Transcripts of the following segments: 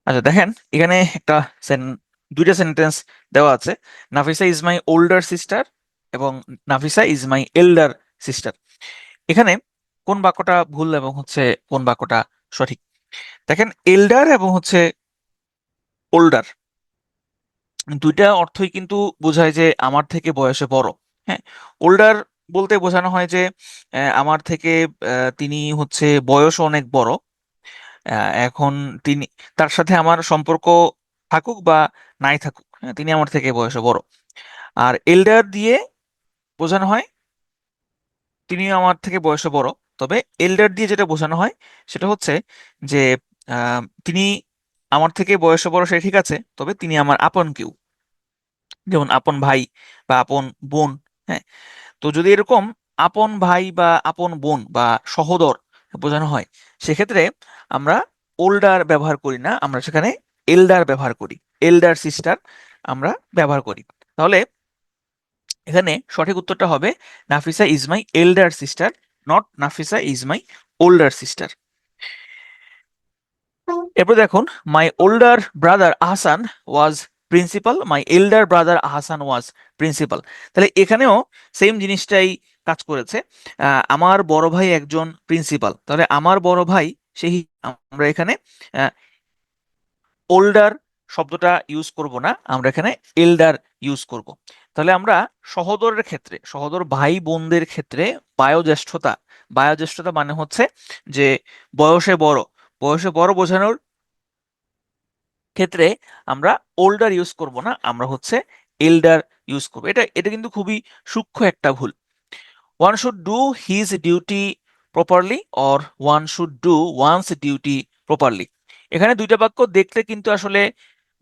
আচ্ছা দেখেন, এখানে দুইটা সেন্টেন্স দেওয়া আছে। Nafisa is my older sister এবং Nafisa is my elder sister. এখানে কোন বাক্যটা ভুল এবং কোন বাক্যটা সঠিক? দেখেন, এল্ডার এবং ওল্ডার দুইটা অর্থই কিন্তু বোঝায় যে আমার থেকে বয়সে বড়। হ্যাঁ, ওল্ডার বলতে বোঝানো হয় যে আমার থেকে তিনি বয়স অনেক বড়। এখন তিনি, তার সাথে আমার সম্পর্ক থাকুক বা নাই থাকুক, হ্যাঁ, তিনি আমার থেকে বয়সে বড়। আর এল্ডার দিয়ে বোঝানো হয় তিনি আমার থেকে বয়সে বড়, তবে এল্ডার দিয়ে যেটা বোঝানো হয় সেটা হচ্ছে যে তিনি আমার থেকে বয়সে বড়, সে ঠিক আছে, তবে তিনি আমার আপন কেউ, যেমন আপন ভাই বা আপন বোন। হ্যাঁ, তো যদি এরকম আপন ভাই বা আপন বোন বা সহোদর বোঝানো হয়, সেক্ষেত্রে আমরা ওল্ডার ব্যবহার করি না, আমরা সেখানে এল্ডার ব্যবহার করি, এল্ডার সিস্টার আমরা ব্যবহার করি। তাহলে এখানে সঠিক উত্তরটা হবে Nafisa is my elder sister, not Nafisa is my older sister. এরপর দেখুন, মাই ওল্ডার ব্রাদার আহসান ওয়াজ প্রিন্সিপাল, মাই এল্ডার ব্রাদার আহসান ওয়াজ প্রিন্সিপাল। তাহলে এখানেও সেম জিনিসটাই কাজ করেছে। আমার বড় ভাই একজন প্রিন্সিপাল, তাহলে আমার বড় ভাই সেই, আমরা এখানে ওল্ডার শব্দটা ইউজ করব না, আমরা এখানে এল্ডার ইউজ করব। তাহলে আমরা সহোদরের ক্ষেত্রে, সহোদর ভাই বোনদের ক্ষেত্রে বায়োজ্যেষ্ঠতা, বায়োজ্যেষ্ঠতা মানে হচ্ছে যে বয়সে বড়, বয়সে বড় বোঝানোর ক্ষেত্রে আমরা ওল্ডার ইউজ করব না, আমরা এল্ডার ইউজ করব। এটা এটা কিন্তু খুবই সূক্ষ্ম একটা ভুল। One should do his duty properly or one should do one's duty properly. এখানে দুইটা বাক্য দেখতে কিন্তু আসলে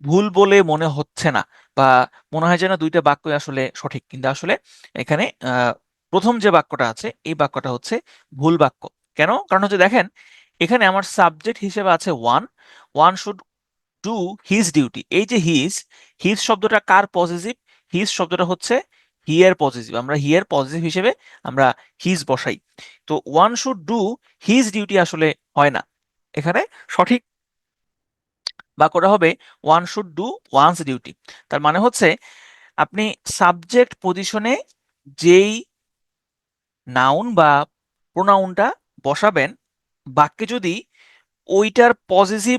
ভুল বলে মনে হচ্ছে না, বা মনে হয় যেন দুইটা বাক্যই আসলে সঠিক, কিন্তু আসলে এখানে প্রথম যে বাক্যটা আছে এই বাক্যটা ভুল বাক্য। কেন? কারণ দেখেন, এখানে আমার সাবজেক্ট হিসেবে আছে one, one should do his duty. এই যে হিজ, হিজ শব্দটা কার পজিটিভ? হিজ শব্দটা হিয়ার পজিটিভ, আমরা হিয়ার পজিটিভ হিসেবে আমরা হিজ বসাই। তো one should do his duty আসলে হয় না, এখানে সঠিক বাক্যটা হবে one should do one's duty. তার মানে আপনি সাবজেক্ট পজিশনে যেই নাউন বা প্রোনাউনটা বসাবেন, বাক্যে যদি ওইটার পজিটিভ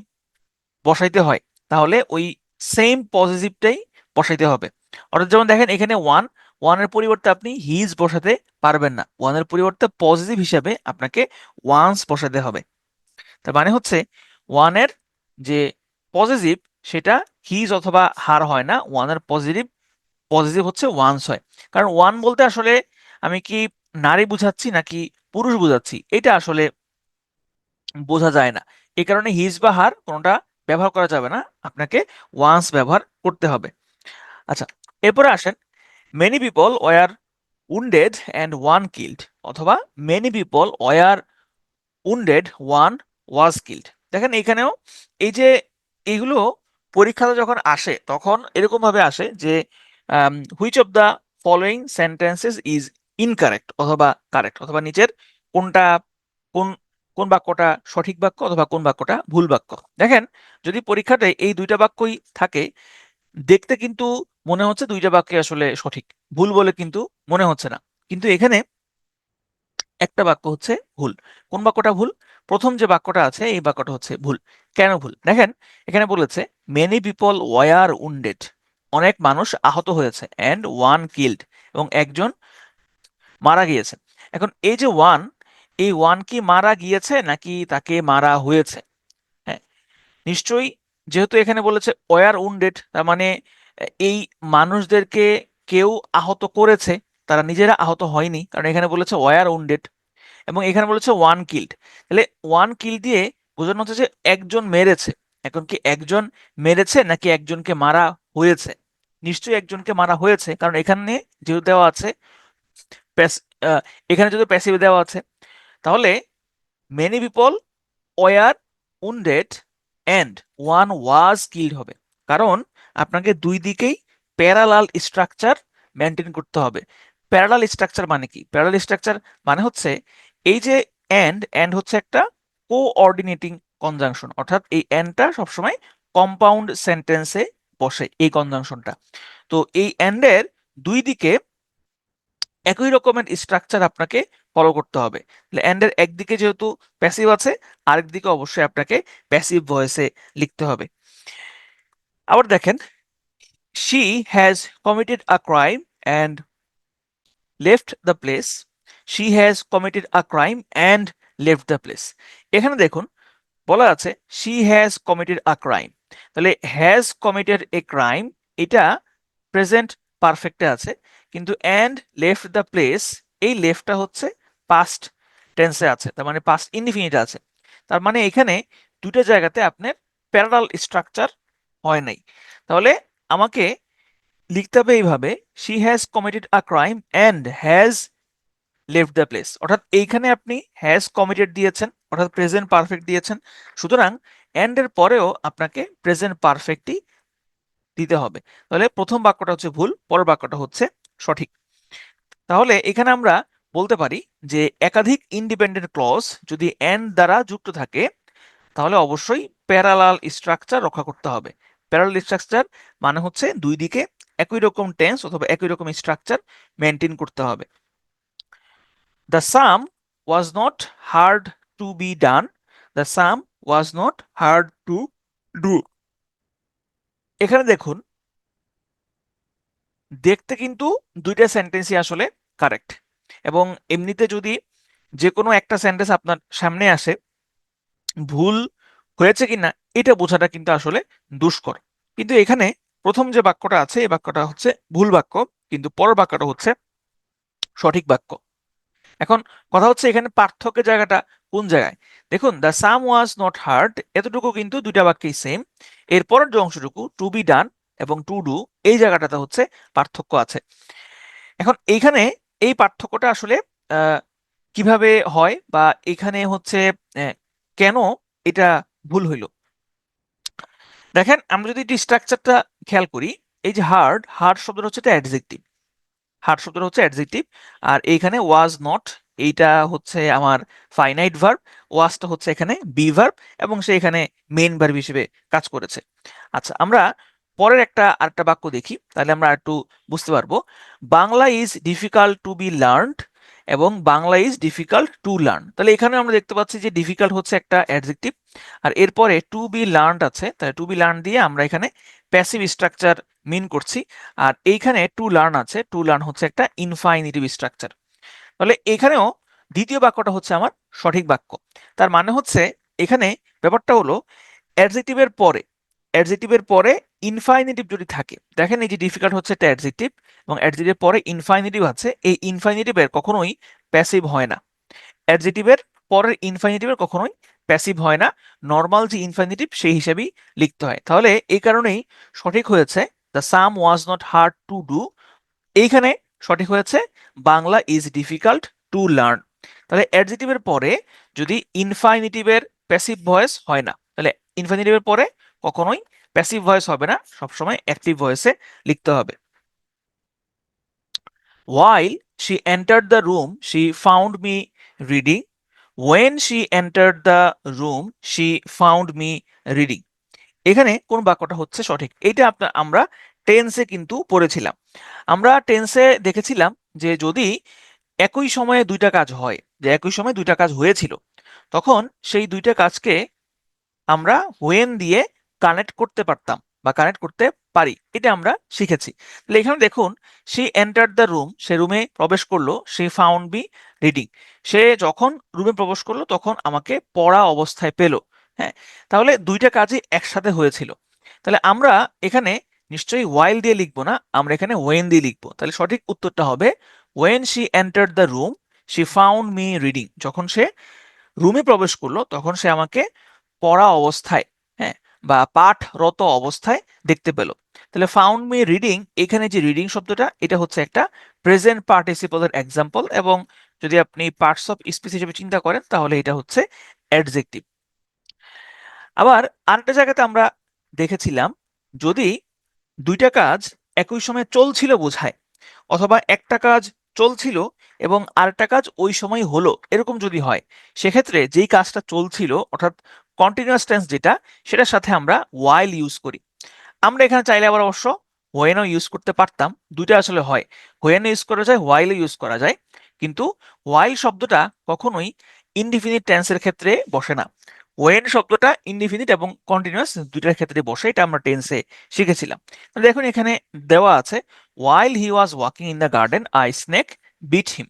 বসাইতে হয়, তাহলে ওই সেম পজিটিভটাই বসাইতে হবে। অর্থাৎ যেমন দেখেন, এখানে ওয়ান, ওয়ানের পরিবর্তে আপনি হিজ বসাতে পারবেন না, ওয়ানের পরিবর্তে পজিটিভ হিসাবে আপনাকে ওয়ান্স বসাতে হবে। তার মানে ওয়ানের যে পজিটিভ সেটা হিজ অথবা হার হয় না, ওয়ানের পজিটিভ পজিটিভ ওয়ান্স হয়। কারণ ওয়ান বলতে আসলে আমি কি নারী বুঝাচ্ছি নাকি পুরুষ বুঝাচ্ছি, এটা আসলে বোঝা যায় না। এই কারণে হিজ বা হার কোনোটা ব্যবহার করা যাবে না, আপনাকে ওয়ান্স ব্যবহার করতে হবে। আচ্ছা, এরপরে আসেন, many people were wounded and one killed, অথবা many people were wounded one was killed. দেখেন এখানেও এই যে এইগুলো পরীক্ষাতে যখন আসে তখন এরকম ভাবে আসে যে which of the following sentences is incorrect অথবা কারেক্ট, অথবা নিচের কোনটা, কোন কোন বাক্যটা সঠিক বাক্য অথবা কোন বাক্যটা ভুল বাক্য। দেখেন, যদি পরীক্ষাতে এই দুইটা বাক্যই থাকে, দেখতে কিন্তু মনে হচ্ছে দুইটা বাক্য আসলে সঠিক, ভুল বলে কিন্তু মনে হচ্ছে না। কিন্তু এখানে একটা বাক্য ভুল। কোন বাক্যটা ভুল? প্রথম যে বাক্যটা আছে এই বাক্যটা ভুল। কেন ভুল? দেখেন, এখানে বলেছে মেনি পিপল ওয়ার উন্ডেড, অনেক মানুষ আহত হয়েছে, অ্যান্ড ওয়ান কিল্ড, এবং একজন মারা গিয়েছে। এখন এই যে ওয়ান, এই ওয়ান কি মারা গিয়েছে নাকি তাকে মারা হয়েছে? হ্যাঁ, নিশ্চয়ই, যেহেতু এখানে বলেছে ওয়ার উন্ডেড, তার মানে এই মানুষদেরকে কেউ আহত করেছে, তারা নিজেরা আহত হয়নি, কারণ এখানে বলেছে ওয়ার উন্ডেড। এবং এখানে বলেছে ওয়ান কিল্ড, তাহলে ওয়ান কিল দিয়ে বোঝানো হচ্ছে যে একজন মেরেছে। এখন কি একজন মেরেছে নাকি একজনকে মারা হয়েছে? নিশ্চয়ই একজনকে মারা হয়েছে, কারণ এখানে যেহেতু দেওয়া আছে এখানে যদি প্যাসিভ দেওয়া আছে, তাহলে many people were wounded and one was killed হবে। কারণ আপনাকে দুই দিকেই প্যারালাল স্ট্রাকচার মেনটেন করতে হবে। প্যারালাল স্ট্রাকচার মানে কি? প্যারালাল স্ট্রাকচার মানে এই যে অ্যান্ড একটা কোঅর্ডিনেটিং কনজাংশন, অর্থাৎ এই অ্যান্ডটা সবসময় কম্পাউন্ড সেন্টেন্সে বসে এই কনজাংশনটা। তো এই অ্যান্ডের দুই দিকে একই রকমের স্ট্রাকচার আপনাকে ফলো করতে হবে। অ্যান্ডের একদিকে যেহেতু প্যাসিভ আছে, আরেক দিকে অবশ্যই আপনাকে প্যাসিভ ভয়েসে লিখতে হবে। আবার দেখেন, she has committed a crime and left the place. she has committed a crime and left the place. এখানে দেখুন বলা আছে she has committed a crime, তাহলে has committed a crime এটা প্রেজেন্ট পারফেক্টে আছে, কিন্তু and left the place এই লেফটটা হচ্ছে পাস্ট টেন্সে আছে, তার মানে পাস্ট ইনডিফিনিট আছে। তার মানে এখানে দুটো জায়গাতে আপনার প্যারালাল স্ট্রাকচার হয় নাই। তাহলে আমাকে লিখতে হবে এইভাবে, she has committed a crime and has left the place, অর্থাৎ এইখানে আপনি has committed দিয়েছেন, অর্থাৎ প্রেজেন্ট পারফেক্ট দিয়েছেন, সুতরাং and এর পরেও আপনাকে প্রেজেন্ট পারফেক্টই দিতে হবে। তাহলে প্রথম বাক্যটা হচ্ছে ভুল, পরের বাক্যটা হচ্ছে সঠিক। তাহলে এখানে আমরা বলতে পারি যে একাধিক ইন্ডিপেন্ডেন্ট ক্লজ যদি and দ্বারা যুক্ত থাকে তাহলে অবশ্যই প্যারালাল স্ট্রাকচার রক্ষা করতে হবে। প্যারালাল স্ট্রাকচার মানে হচ্ছে দুই দিকে একই রকম টেন্স অথবা একই রকম স্ট্রাকচার মেনটেন করতে হবে। The sum was not hard to be done. The sum was not hard to do. এখানে দেখুন, দেখতে কিন্তু দুইটা সেন্টেন্সই আসলে কারেক্ট, এবং এমনিতে যদি যে কোনো একটা সেন্টেন্স আপনার সামনে আসে, ভুল হয়েছে কিনা এটা বোঝাটা কিন্তু আসলে দুষ্কর। কিন্তু এখানে প্রথম যে বাক্যটা আছে এই বাক্যটা হচ্ছে ভুল বাক্য, কিন্তু পরের বাক্যটা হচ্ছে সঠিক বাক্য। এখন কথা হচ্ছে এখানে পার্থক্যের জায়গাটা কোন জায়গায়? দেখুন, the some was not hard এতটুকু কিন্তু দুইটা বাক্যই সেম। এরপরের যে অংশটুকু টু বি ডান এবং টু ডু এই জায়গাটাতে হচ্ছে পার্থক্য আছে। এখন এইখানে এই পার্থক্যটা আসলে কিভাবে হয় বা এখানে হচ্ছে কেন এটা ভুল হইল? দেখেন, আমরা যদি স্ট্রাকচারটা খেয়াল করি, এই যে হার্ড, হার্ড শব্দটা হচ্ছে একটা অ্যাডজেক্টিভ, হার্ড শব্দটা হচ্ছে অ্যাডজেক্টিভ, আর এইখানে ওয়াজ নট এইটা হচ্ছে আমার ফাইনাইট ভার্ব, ওয়াজটা হচ্ছে এখানে বি ভার্ব এবং সে এখানে মেইন ভার্ব হিসেবে কাজ করেছে। আচ্ছা, আমরা পরের আরেকটা বাক্য দেখি, তাহলে আমরা একটু বুঝতে পারবো। Bangla is difficult to be learned এবং Bangla is difficult to learn. তাহলে এখানে আমরা দেখতে পাচ্ছি যে ডিফিকাল্ট হচ্ছে একটা অ্যাডজেক্টিভ, আর এরপরে টু বি লার্নড আছে, তাহলে টু বি লার্ন দিয়ে আমরা এখানে প্যাসিভ স্ট্রাকচার মিন করছি, আর এইখানে টু লার্ন আছে, টু লার্ন হচ্ছে একটা ইনফাইনিটিভ স্ট্রাকচার। তাহলে এখানেও দ্বিতীয় বাক্যটা হচ্ছে আমার সঠিক বাক্য। তার মানে হচ্ছে এখানে ব্যাপারটা হলো অ্যাডজেক্টিভের পরে ইনফাইনিটিভ যদি থাকে, দেখেন এই যে ডিফিকাল্ট হচ্ছে একটা অ্যাডজেক্টিভ এবং অ্যাডজেক্টিভের পরে ইনফাইনিটিভ আছে, এই ইনফাইনিটিভের কখনোই প্যাসিভ হয় না। অ্যাডজেক্টিভের পরের ইনফাইনিটিভের কখনোই প্যাসিভ হয় না, নর্মাল যে ইনফাইনিটিভ সেই হিসেবেই লিখতে হয়। তাহলে এই কারণেই সঠিক হয়েছে the some was not hard to do, এইখানে সঠিক হয়েছে Bangla is difficult to learn. তাহলে অ্যাডজেক্টিভের পরে যদি ইনফাইনিটিভের প্যাসিভ ভয়েস হয় না, তাহলে ইনফাইনিটিভের পরে কখনোই প্যাসিভ ভয়েস হবে না, সবসময় অ্যাক্টিভ ভয়েসে লিখতে হবে। While she entered the room, she found me reading. When she entered the room, she found me reading. এখানে কোন বাক্যটা হচ্ছে সঠিক? এটা আমরা টেন্সে কিন্তু পড়েছিলাম। আমরা টেন্সে দেখেছিলাম যে যদি একই সময়ে দুইটা কাজ হয়, যে একই সময়ে দুইটা কাজ হয়েছিল, তখন সেই দুইটা কাজকে আমরা হোয়েন দিয়ে কানেক্ট করতে পারতাম বা কানেক্ট করতে পারি, এটা আমরা শিখেছি। তাহলে এখানে দেখুন, সে এন্টার দ্য রুম, সে রুমে প্রবেশ করলো, সে ফাউন্ড বি রিডিং, সে যখন রুমে প্রবেশ করলো তখন আমাকে পড়া অবস্থায় পেল। হ্যাঁ, তাহলে দুইটা কাজই একসাথে হয়েছিল। তাহলে আমরা এখানে নিশ্চয়ই ওয়াইল দিয়ে লিখবো না, আমরা এখানে ওয়েন দিয়ে লিখবো। তাহলে সঠিক উত্তরটা হবে when she entered the room she found me reading, যখন সে রুমে প্রবেশ করলো তখন সে আমাকে পড়া অবস্থায়, হ্যাঁ, বা পাঠরত অবস্থায় দেখতে পেল। তাহলে ফাউন্ড মি রিডিং, এখানে যে রিডিং শব্দটা এটা হচ্ছে একটা প্রেজেন্ট পার্টিসিপলের এক্সাম্পল, এবং যদি আপনি পার্টস অফ স্পিচ হিসেবে চিন্তা করেন তাহলে এটা হচ্ছে অ্যাডজেক্টিভ। আবার আরেকটা জায়গাতে আমরা দেখেছিলাম যদি দুইটা কাজ একই সময় চলছিল বোঝায়, অথবা একটা কাজ চলছিল এবং আরেকটা কাজ ওই সময় হলো, এরকম যদি হয়, সেক্ষেত্রে যেই কাজটা চলছিল অর্থাৎ কন্টিনিউয়াস টেন্স যেটা, সেটার সাথে আমরা ওয়াইল ইউজ করি। আমরা এখানে চাইলে আবার অবশ্য হোয়েনও ইউজ করতে পারতাম, দুইটা আসলে হয়, হোয়েনও ইউজ করা যায়, ওয়াইলও ইউজ করা যায়, কিন্তু ওয়াইল শব্দটা কখনোই ইনডিফিনিট টেন্সের ক্ষেত্রে বসে না। ওয়েন শব্দটা ইনডিফিনিট এবং কন্টিনিউয়াস দুইটার ক্ষেত্রে বসে, এটা আমরা টেন্সে শিখেছিলাম। দেখুন এখানে দেওয়া আছে while he was walking in the garden a snake bit him,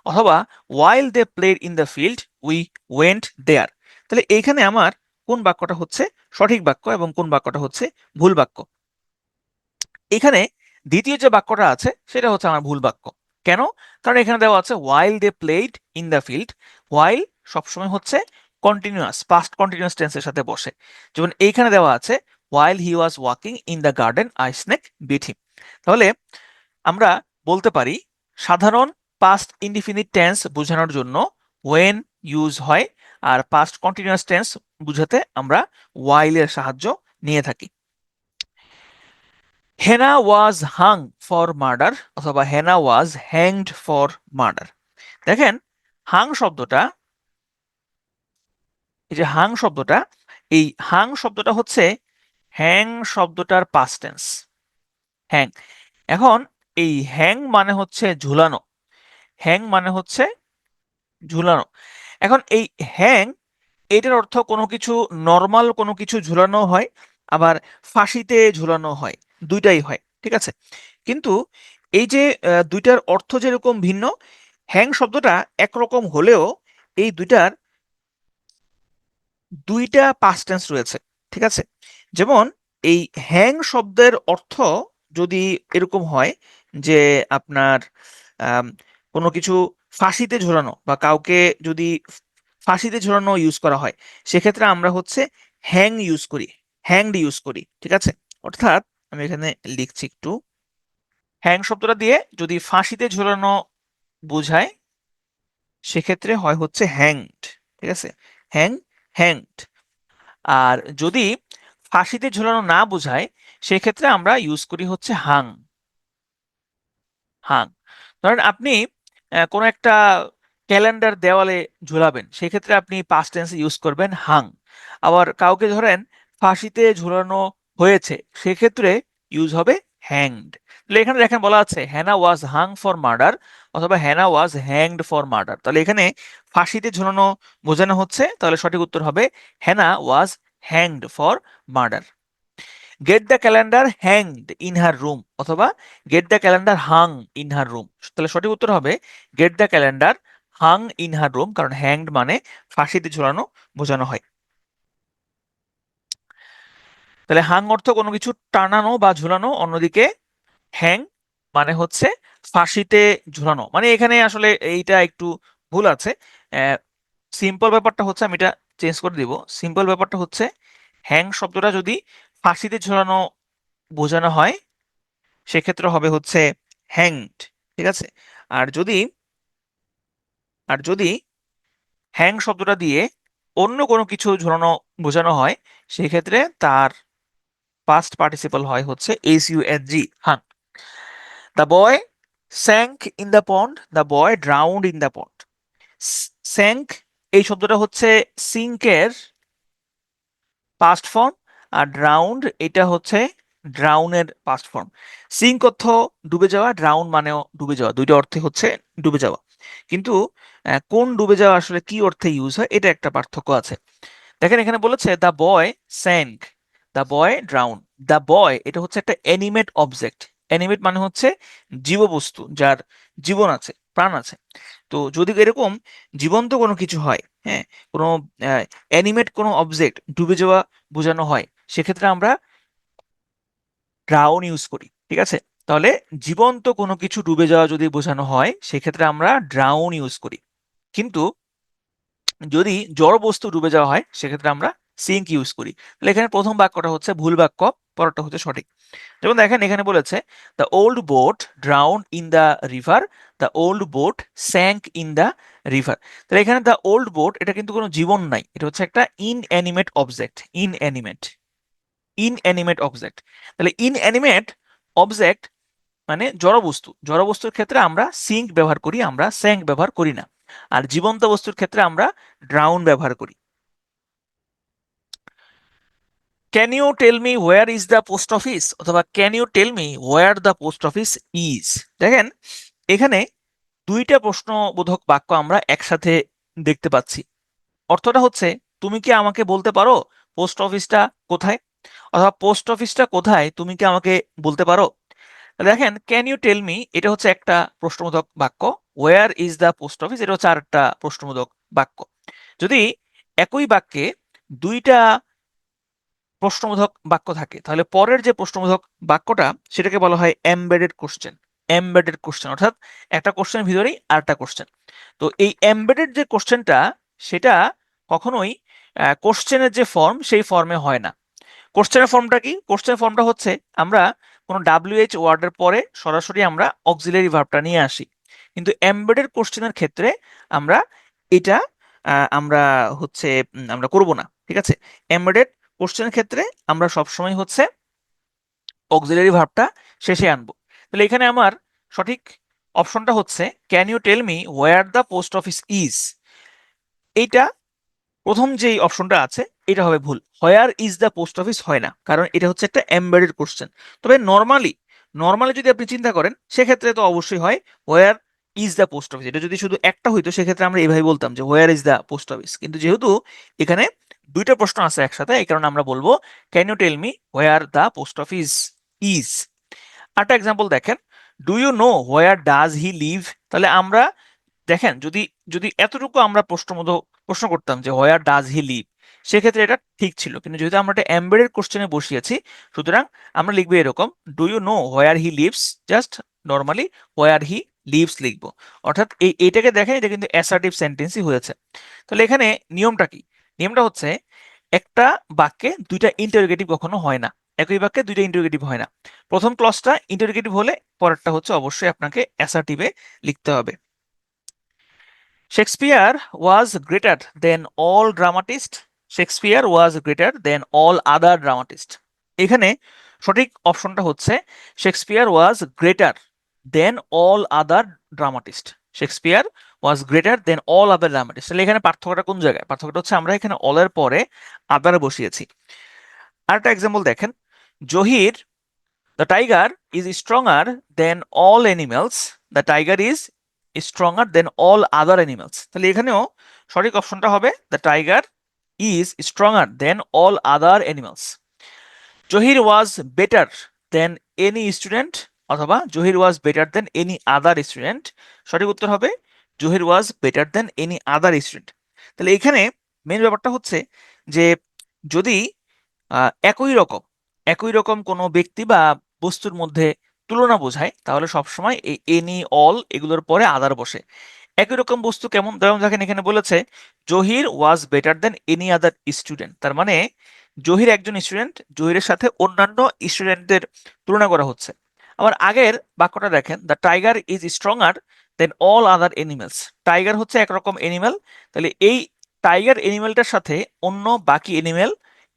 অথবা while they played in the field we went there। তাহলে এইখানে আমার কোন বাক্যটা হচ্ছে সঠিক বাক্য এবং কোন বাক্যটা হচ্ছে ভুল বাক্য? এখানে দ্বিতীয় যে বাক্যটা আছে সেটা হচ্ছে আমার ভুল বাক্য। কেন? কারণ এখানে দেওয়া আছে while they played in the field, while সবসময় হচ্ছে কন্টিনিউয়াস পাস্ট কন্টিনিউয়াস টেন্সের সাথে বসে। যেমন এইখানে দেওয়া আছে while he was walking in the garden a snake bit him। তাহলে আমরা বলতে পারি সাধারণ পাস্ট ইনডিফিনিট টেন্স বোঝানোর জন্য when ইউজ হয়, আর পাস্ট কন্টিনিউয়াস টেন্স বুঝাতে আমরা while এর সাহায্য নিয়ে থাকি। হেনা ওয়াজ হাং ফর মার্ডার অথবা হেনা ওয়াজ হ্যাংড ফর মার্ডার। দেখেন হাং শব্দটা, এই যে হাং শব্দটা, এই হাং শব্দটা হচ্ছে হ্যাং শব্দটার পাস্ট টেন্স, হ্যাং। এখন এই হ্যাং মানে হচ্ছে ঝুলানো, হ্যাং মানে হচ্ছে ঝুলানো। এখন এই হ্যাং, এটার অর্থ কোনো কিছু নর্মাল কোনো কিছু ঝুলানো হয়, আবার ফাঁসিতে ঝুলানো হয়, দুইটাই হয়, ঠিক আছে। কিন্তু এই যে দুইটার অর্থ যেরকম ভিন্ন, হ্যাং শব্দটা একরকম হলেও এই দুইটার দুইটা পাস্ট টেন্স রয়েছে, ঠিক আছে। যেমন এই হ্যাং শব্দের অর্থ যদি এরকম হয় যে আপনার আম, কোনো কিছু ফাঁসিতে ঝোলানো বা কাউকে যদি ফাঁসিতে ঝোলানো ইউজ করা হয়, সেক্ষেত্রে আমরা হচ্ছে হ্যাং ইউজ করি, হ্যাংড ইউজ করি, ঠিক আছে। অর্থাৎ আমি এখানে লিখছি একটু, হ্যাং শব্দটা দিয়ে যদি ফাঁসিতে ঝোলানো বোঝায় সেক্ষেত্রে হয় হচ্ছে হ্যাংড, ঠিক আছে, হ্যাং, হ্যাংড। আর যদি ফাঁসিতে ঝোলানো না বোঝায় সেক্ষেত্রে আমরা ইউজ করি হচ্ছে হাং, হাং। ধরেন আপনি কোনো একটা ক্যালেন্ডার দেওয়ালে ঝুলাবেন, সেক্ষেত্রে আপনি পাস্ট টেন্সে ইউজ করবেন হাং। আবার কাউকে ধরেন ফাঁসিতে ঝুলানো হয়েছে, সেক্ষেত্রে ইউজ হবে হ্যাংড। তাহলে এখানে দেখেন বলা আছে হ্যানা ওয়াজ হাং ফর মার্ডার অথবা হ্যানা ওয়াজ হ্যাংড ফর মার্ডার। তাহলে এখানে ফাঁসিতে ঝুলানো বোঝানো হচ্ছে, তাহলে সঠিক উত্তর হবে Hannah was hanged for murder. Get the calendar hanged in her room অথবা get the calendar hung in her room. তাহলে সঠিক উত্তর হবে get the calendar hung in her room, কারণ হ্যাংড মানে ফাঁসিতে ঝোলানো বোঝানো হয়। তাহলে হাং অর্থ কোনো কিছু টানানো বা ঝুলানো, অন্যদিকে হ্যাং মানে হচ্ছে ফাঁসিতে ঝুলানো। মানে এখানে আসলে এইটা একটু ভুল আছে। সিম্পল ব্যাপারটা হচ্ছে, আমি এটা চেঞ্জ করে দিব। সিম্পল ব্যাপারটা হচ্ছে হ্যাং শব্দটা যদি ফাঁসিতে ঝুলানো বোঝানো হয় সেক্ষেত্রে হবে হচ্ছে হ্যাংড, ঠিক আছে। আর যদি আর যদি হ্যাং শব্দটা দিয়ে অন্য কোনো কিছু ঝোলানো বোঝানো হয় সেক্ষেত্রে তার পাস্ট পার্টিসিপল হয় হচ্ছে SUNG, hung. The boy sank in the pond, the boy drowned in the pond. Sank এই শব্দটা হচ্ছে সিঙ্কের পাস্ট ফর্ম, আর ড্রাউন্ড এটা হচ্ছে ড্রাউনের পাস্ট ফর্ম। সিঙ্ক অর্থ ডুবে যাওয়া, ড্রাউন মানেও ডুবে যাওয়া, দুইটা অর্থে হচ্ছে ডুবে যাওয়া। কিন্তু কোন ডুবে যাওয়া আসলে কি অর্থে ইউজ হয় এটা একটা পার্থক্য আছে। দেখেন এখানে বলেছে the boy sank, the boy drown. The boy এটা হচ্ছে একটা অ্যানিমেট অবজেক্ট, অ্যানিমেট মানে হচ্ছে জীববস্তু যার জীবন আছে, প্রাণ আছে। তো যদি এরকম জীবন্ত কোনো কিছু হয়, হ্যাঁ, কোনো অ্যানিমেট কোনো অবজেক্ট ডুবে যাওয়া বোঝানো হয়, সেক্ষেত্রে আমরা ড্রাউন ইউজ করি, ঠিক আছে। তাহলে জীবন্ত কোনো কিছু ডুবে যাওয়া যদি বোঝানো হয় সেক্ষেত্রে আমরা ড্রাউন ইউজ করি। কিন্তু যদি জড় বস্তু ডুবে যাওয়া হয় সেক্ষেত্রে আমরা সিঙ্ক ইউজ করি। তাহলে এখানে প্রথম বাক্যটা হচ্ছে ভুল বাক্য, পরেরটা হচ্ছে সঠিক। যেমন দেখেন এখানে বলেছে the old boat drowned in the river, the old boat sank in the river. তাহলে এখানে দ্য ওল্ড বোট এটা কিন্তু কোনো জীবন নাই, এটা হচ্ছে একটা inanimate object, inanimate, inanimate object. তাহলে ইনঅ্যানিমেট অবজেক্ট মানে জড়বস্তু, জড়বস্তুর ক্ষেত্রে আমরা সিঙ্ক ব্যবহার করি, আমরা স্যাঙ্ক ব্যবহার করি না। আর জীবন্ত বস্তুর ক্ষেত্রে আমরা ড্রাউন ব্যবহার করি। Can you tell me where is the post office, অথবা can you tell me where the post office is. দেখেন এখানে দুইটা প্রশ্নবোধক বাক্য আমরা একসাথে দেখতে পাচ্ছি। অর্থটা হচ্ছে, তুমি কি আমাকে বলতে পারো পোস্ট অফিসটা কোথায়, অথবা পোস্ট অফিসটা কোথায় তুমি কি আমাকে বলতে পারো। দেখেন ক্যান ইউ টেল মি এটা হচ্ছে একটা প্রশ্নবোধক বাক্য, where is the post office এটা হচ্ছে আরেকটা প্রশ্নবোধক বাক্য। যদি একই বাক্যে দুইটা প্রশ্নবোধক বাক্য থাকে, তাহলে পরের যে প্রশ্নবোধক বাক্যটা সেটাকে বলা হয় এমবেডেড কোশ্চেন। এমবেডেড কোশ্চেন অর্থাৎ একটা কোশ্চেনের ভিতরেই আরেকটা কোশ্চেন। তো এই এমবেডেড যে কোশ্চেনটা সেটা কখনোই কোশ্চেনের যে ফর্ম সেই ফর্মে হয় না। কোশ্চেনের ফর্মটা কি? কোশ্চেনের ফর্মটা হচ্ছে আমরা কোনো WH ওয়ার্ডের পরে সরাসরি আমরা অক্সিলারি ভার্বটা নিয়ে আসি, কিন্তু এমবেডেড কোশ্চেনের ক্ষেত্রে আমরা এটা আমরা হচ্ছে আমরা করব না। ঠিক আছে, এমবেডেড কোশ্চেনের ক্ষেত্রে আমরা সবসময় হচ্ছে অক্সিলারি ভার্বটা শেষে আনবো। তাহলে এখানে আমার সঠিক অপশনটা হচ্ছে can you tell me where the post office is. এইটা প্রথম যেই অপশনটা আছে এটা হবে ভুল, where is the post office হয় না, কারণ এটা হচ্ছে একটা এমবেডেড কোশ্চেন। তবে নর্মালি নর্মালি যদি আপনি চিন্তা করেন সেক্ষেত্রে তো অবশ্যই হয় where is the post office. এটা যদি শুধু একটা হইতো সেক্ষেত্রে আমরা এইভাবে বলতাম যে হোয়ার ইজ দ্য পোস্ট অফিস, কিন্তু যেহেতু এখানে দুইটা প্রশ্ন আছে একসাথে এই কারণে আমরা বলবো can you tell me where the post office is. আরেকটা এক্সাম্পল দেখেন, do you know where does he live. তাহলে আমরা দেখেন যদি যদি এতটুকু আমরা প্রশ্ন করতাম যে হোয়ার ডাজ হি লিভ, সেক্ষেত্রে এটা ঠিক ছিল, কিন্তু যেহেতু আমরা একটা এমবেডেড কোশ্চেনে বসিয়েছি সুতরাং আমরা লিখবো এরকম, do you know where he lives, just normally where he lives লিখবো। অর্থাৎ এইটাকে দেখেন এটা কিন্তু অ্যাসার্টিভ সেন্টেন্সই হয়েছে। তাহলে এখানে নিয়মটা কি? নিয়মটা হচ্ছে একটা বাক্যে দুইটা ইন্টারোগেটিভ কখনো হয় না, একই বাক্যে দুইটা ইন্টারোগেটিভ হয় না। প্রথম ক্লজটা ইন্টারোগেটিভ হলে পরেরটা হচ্ছে অবশ্যই আপনাকে অ্যাসার্টিভে লিখতে হবে। Shakespeare was greater than all dramatist, Shakespeare was greater than all other dramatist. এখানে সঠিক অপশনটা হচ্ছে Shakespeare was greater than all other dramatist, Shakespeare was greater than all other dramatist. তাহলে এখানে পার্থক্যটা কোন জায়গায়? পার্থক্যটা হচ্ছে আমরা এখানে অলের পরে আদার বসিয়েছি। আরেকটা এক্সাম্পল দেখেন, Zahir the tiger is stronger than all animals, the tiger is stronger than all other animals. তাহলে এখানেও সঠিক অপশনটা হবে the tiger is stronger than all other animals. Zahir was better than any student, অথবা Zahir was better than any other student. সঠিক উত্তর হবে Zahir was better than any other student. তাহলে এখানে মেন ব্যাপারটা হচ্ছে যে যদি একই রকম কোনো ব্যক্তি বা বস্তুর মধ্যে তুলনা বোঝায় তাহলে সবসময় এই এনি অল এগুলোর পরে আদার বসে। একই রকম বস্তু কেমন? যেমন দেখেন এখানে বলেছে Zahir was better than any other student, তার মানে জহির একজন স্টুডেন্ট, জহিরের সাথে অন্যান্য স্টুডেন্টদের তুলনা করা হচ্ছে। আবার আগের বাক্যটা দেখেন, the tiger is stronger than all other animals, tiger হচ্ছে একরকম এনিমেল, তাহলে এই টাইগার এনিমেলটার সাথে অন্য বাকি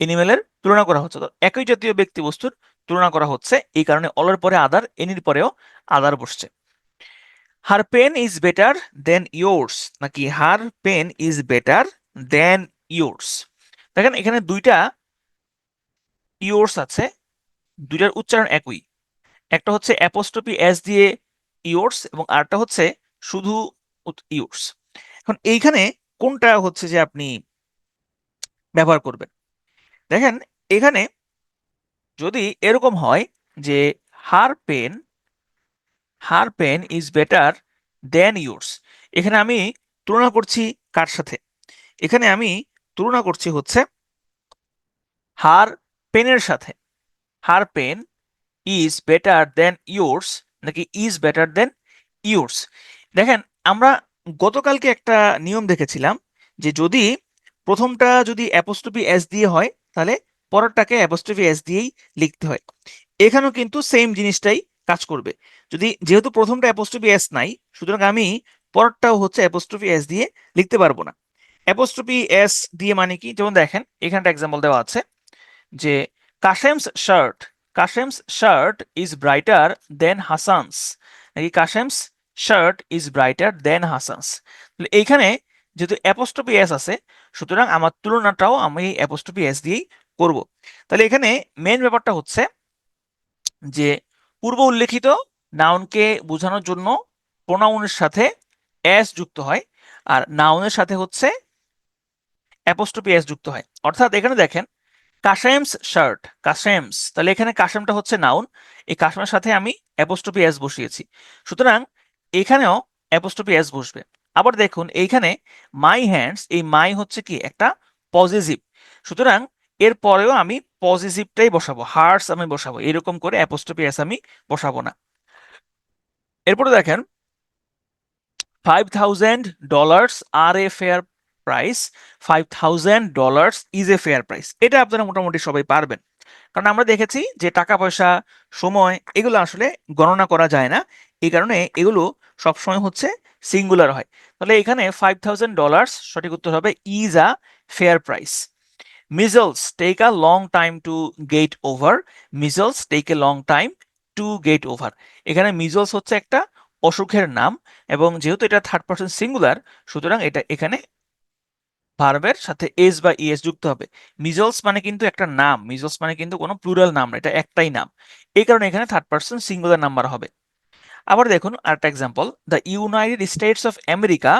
এনিমেলের তুলনা করা হচ্ছে। তো একই জাতীয় ব্যক্তি বস্তুর তুলনা করা হচ্ছে, এই কারণে অলের পরে আদার, এনির পরেও আদার বসছে। Her pen is better than yours, নাকি her pen is better than yours. দেখেন এখানে দুইটা ইয়োর্স আছে, দুইটার উচ্চারণ একই, একটা হচ্ছে অ্যাপোস্ট্রফি এস দিয়ে ইয়োর্স এবং আরেকটা হচ্ছে শুধু ইয়োর্স। এখন এইখানে কোনটা হচ্ছে যে আপনি ব্যবহার করবেন? দেখেন এখানে যদি এরকম হয় যে her pen is better than yours, এখানে আমি তুলনা করছি কার সাথে? এখানে আমি তুলনা করছি হচ্ছে হার পেনের সাথে। Her pen is better than yours নাকি ইজ বেটার দেন ইয়োর্স। দেখেন আমরা গতকালকে একটা নিয়ম দেখেছিলাম যে যদি প্রথমটা যদি অ্যাপোস্ট্রফি এস দিয়ে হয় তাহলে পরেরটাকে অ্যাপোস্ট্রফি এস দিয়েই লিখতে হয়। এখানেও কিন্তু সেম জিনিসটাই কাজ করবে। যেহেতু প্রথমটা অ্যাপোস্ট্রফি এস নাই সুতরাং আমি পরেরটাও হচ্ছে অ্যাপোস্ট্রফি এস দিয়ে লিখতে পারবো না। অ্যাপোস্ট্রফি এস দিয়ে মানে কি? যেমন দেখেন এখানটা এক্সাম্পল দেওয়া আছে যে কাশেমস শার্ট ইজ ব্রাইটার দেন হাসানস, নাকি কাশেমস শার্ট ইজ ব্রাইটার দেন হাসানস। তাহলে এইখানে যেহেতু অ্যাপোস্ট্রফি এস আছে সুতরাং আমার তুলনাটাও আমি অ্যাপোস্ট্রফি এস দিয়েই করব। তাহলে এখানে মেন ব্যাপারটা হচ্ছে যে পূর্ব উল্লেখিত নাউনকে বোঝানোর জন্য প্রোনাউনের সাথে এস যুক্ত হয়, আর নাউনের সাথে হচ্ছে অ্যাপোস্ট্রফি এস যুক্ত হয়। অর্থাৎ এখানে দেখেন কাশেমস শার্ট, কাশেমস, তাহলে এখানে কাশেমটা হচ্ছে নাউন, এই কাশেমের সাথে আমি অ্যাপোস্ট্রফি এস বসিয়েছি, সুতরাং এখানেও অ্যাপোস্ট্রফি এস বসবে। আবার দেখুন এইখানে মাই হ্যান্ডস, এই মাই হচ্ছে কি একটা পজিটিভ, সুতরাং এর পরেও আমি পজিটিভটাই বসাবো, হার্টস আমি বসাবো, এরকম করে অ্যাপোস্ট্রফি এস আমি বসাবো না। এরপরে দেখেন $5,000 are a fair price, $5,000 is a fair price, এটা আপনারা মোটামুটি সবাই পারবেন, কারণ আমরা দেখেছি যে টাকা পয়সা, সময়, এগুলো আসলে গণনা করা যায় না, এই কারণে এগুলো সবসময় হচ্ছে সিঙ্গুলার হয়। তাহলে এখানে $5,000 সঠিক উত্তর হবে is a fair price. Measles take a long time to get over, measles take a long time to get over, এখানে মিজলস হচ্ছে একটা অসুখের নাম, এবং যেহেতু এটা থার্ড পারসন সিঙ্গুলার, সুতরাং এটা এখানে ভার্বের সাথে এস বা ইএস যুক্ত হবে। মিজলস মানে কিন্তু একটা নাম, মিজলস মানে কিন্তু কোনো প্লুরাল নাম না, এটা একটাই নাম, এই কারণে এখানে থার্ড পারসন সিঙ্গুলার নাম্বার হবে। আবার দেখুন আরেকটা example, the United States of America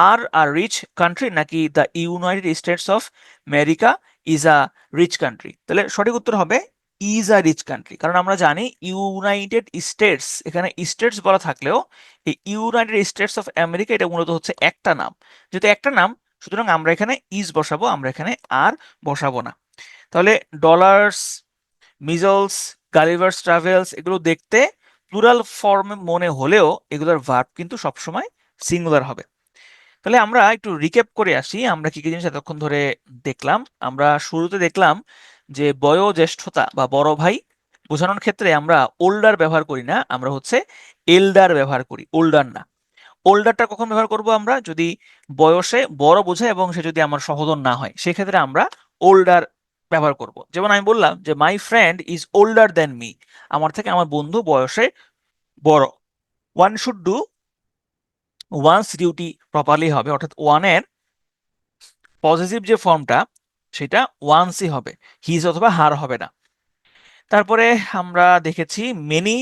are a rich country, নাকি the United States of America is a rich country, তাহলে সঠিক উত্তর হবে ইজ আ রিচ কান্ট্রি, কারণ আমরা জানি ইউনাইটেড স্টেটস, এখানে স্টেটস বলা থাকলেও এই ইউনাইটেড স্টেটস অফ আমেরিকা এটা মূলত হচ্ছে একটা নাম, যেহেতু একটা নাম, সুতরাং আমরা এখানে ইজ বসাবো, আমরা এখানে আর বসাবো না। তাহলে ডলার্স, মিজলস, গালিভার্স ট্রাভেলস, এগুলো দেখতে প্লুরাল ফর্মে মনে হলেও এগুলোর ভার্ব কিন্তু সবসময় সিঙ্গুলার হবে। তাহলে আমরা একটু রিক্যাপ করে আসি, আমরা কি কি জিনিস এতক্ষণ ধরে দেখলাম। আমরা শুরুতে দেখলাম যে বয়োজ্যেষ্ঠতা বা বড় ভাই বোঝানোর ক্ষেত্রে আমরা ওল্ডার ব্যবহার করি না, আমরা হচ্ছে এল্ডার ব্যবহার করি, ওল্ডার না। ওল্ডারটা কখন ব্যবহার করব আমরা, যদি বয়সে বড় বোঝায় এবং সে যদি আমার সহোদর না হয়, সেক্ষেত্রে আমরা ওল্ডার ব্যবহার করব। যেমন আমি বললাম যে my friend is older than me, আমার থেকে আমার বন্ধু বয়সে বড়। One should do one's duty properly হবে, অর্থাৎ ওয়ানের পজিটিভ যে ফর্মটা সেটা ওয়ান্সই হবে, হিজ অথবা হার হবে না। তারপরে আমরা দেখেছি many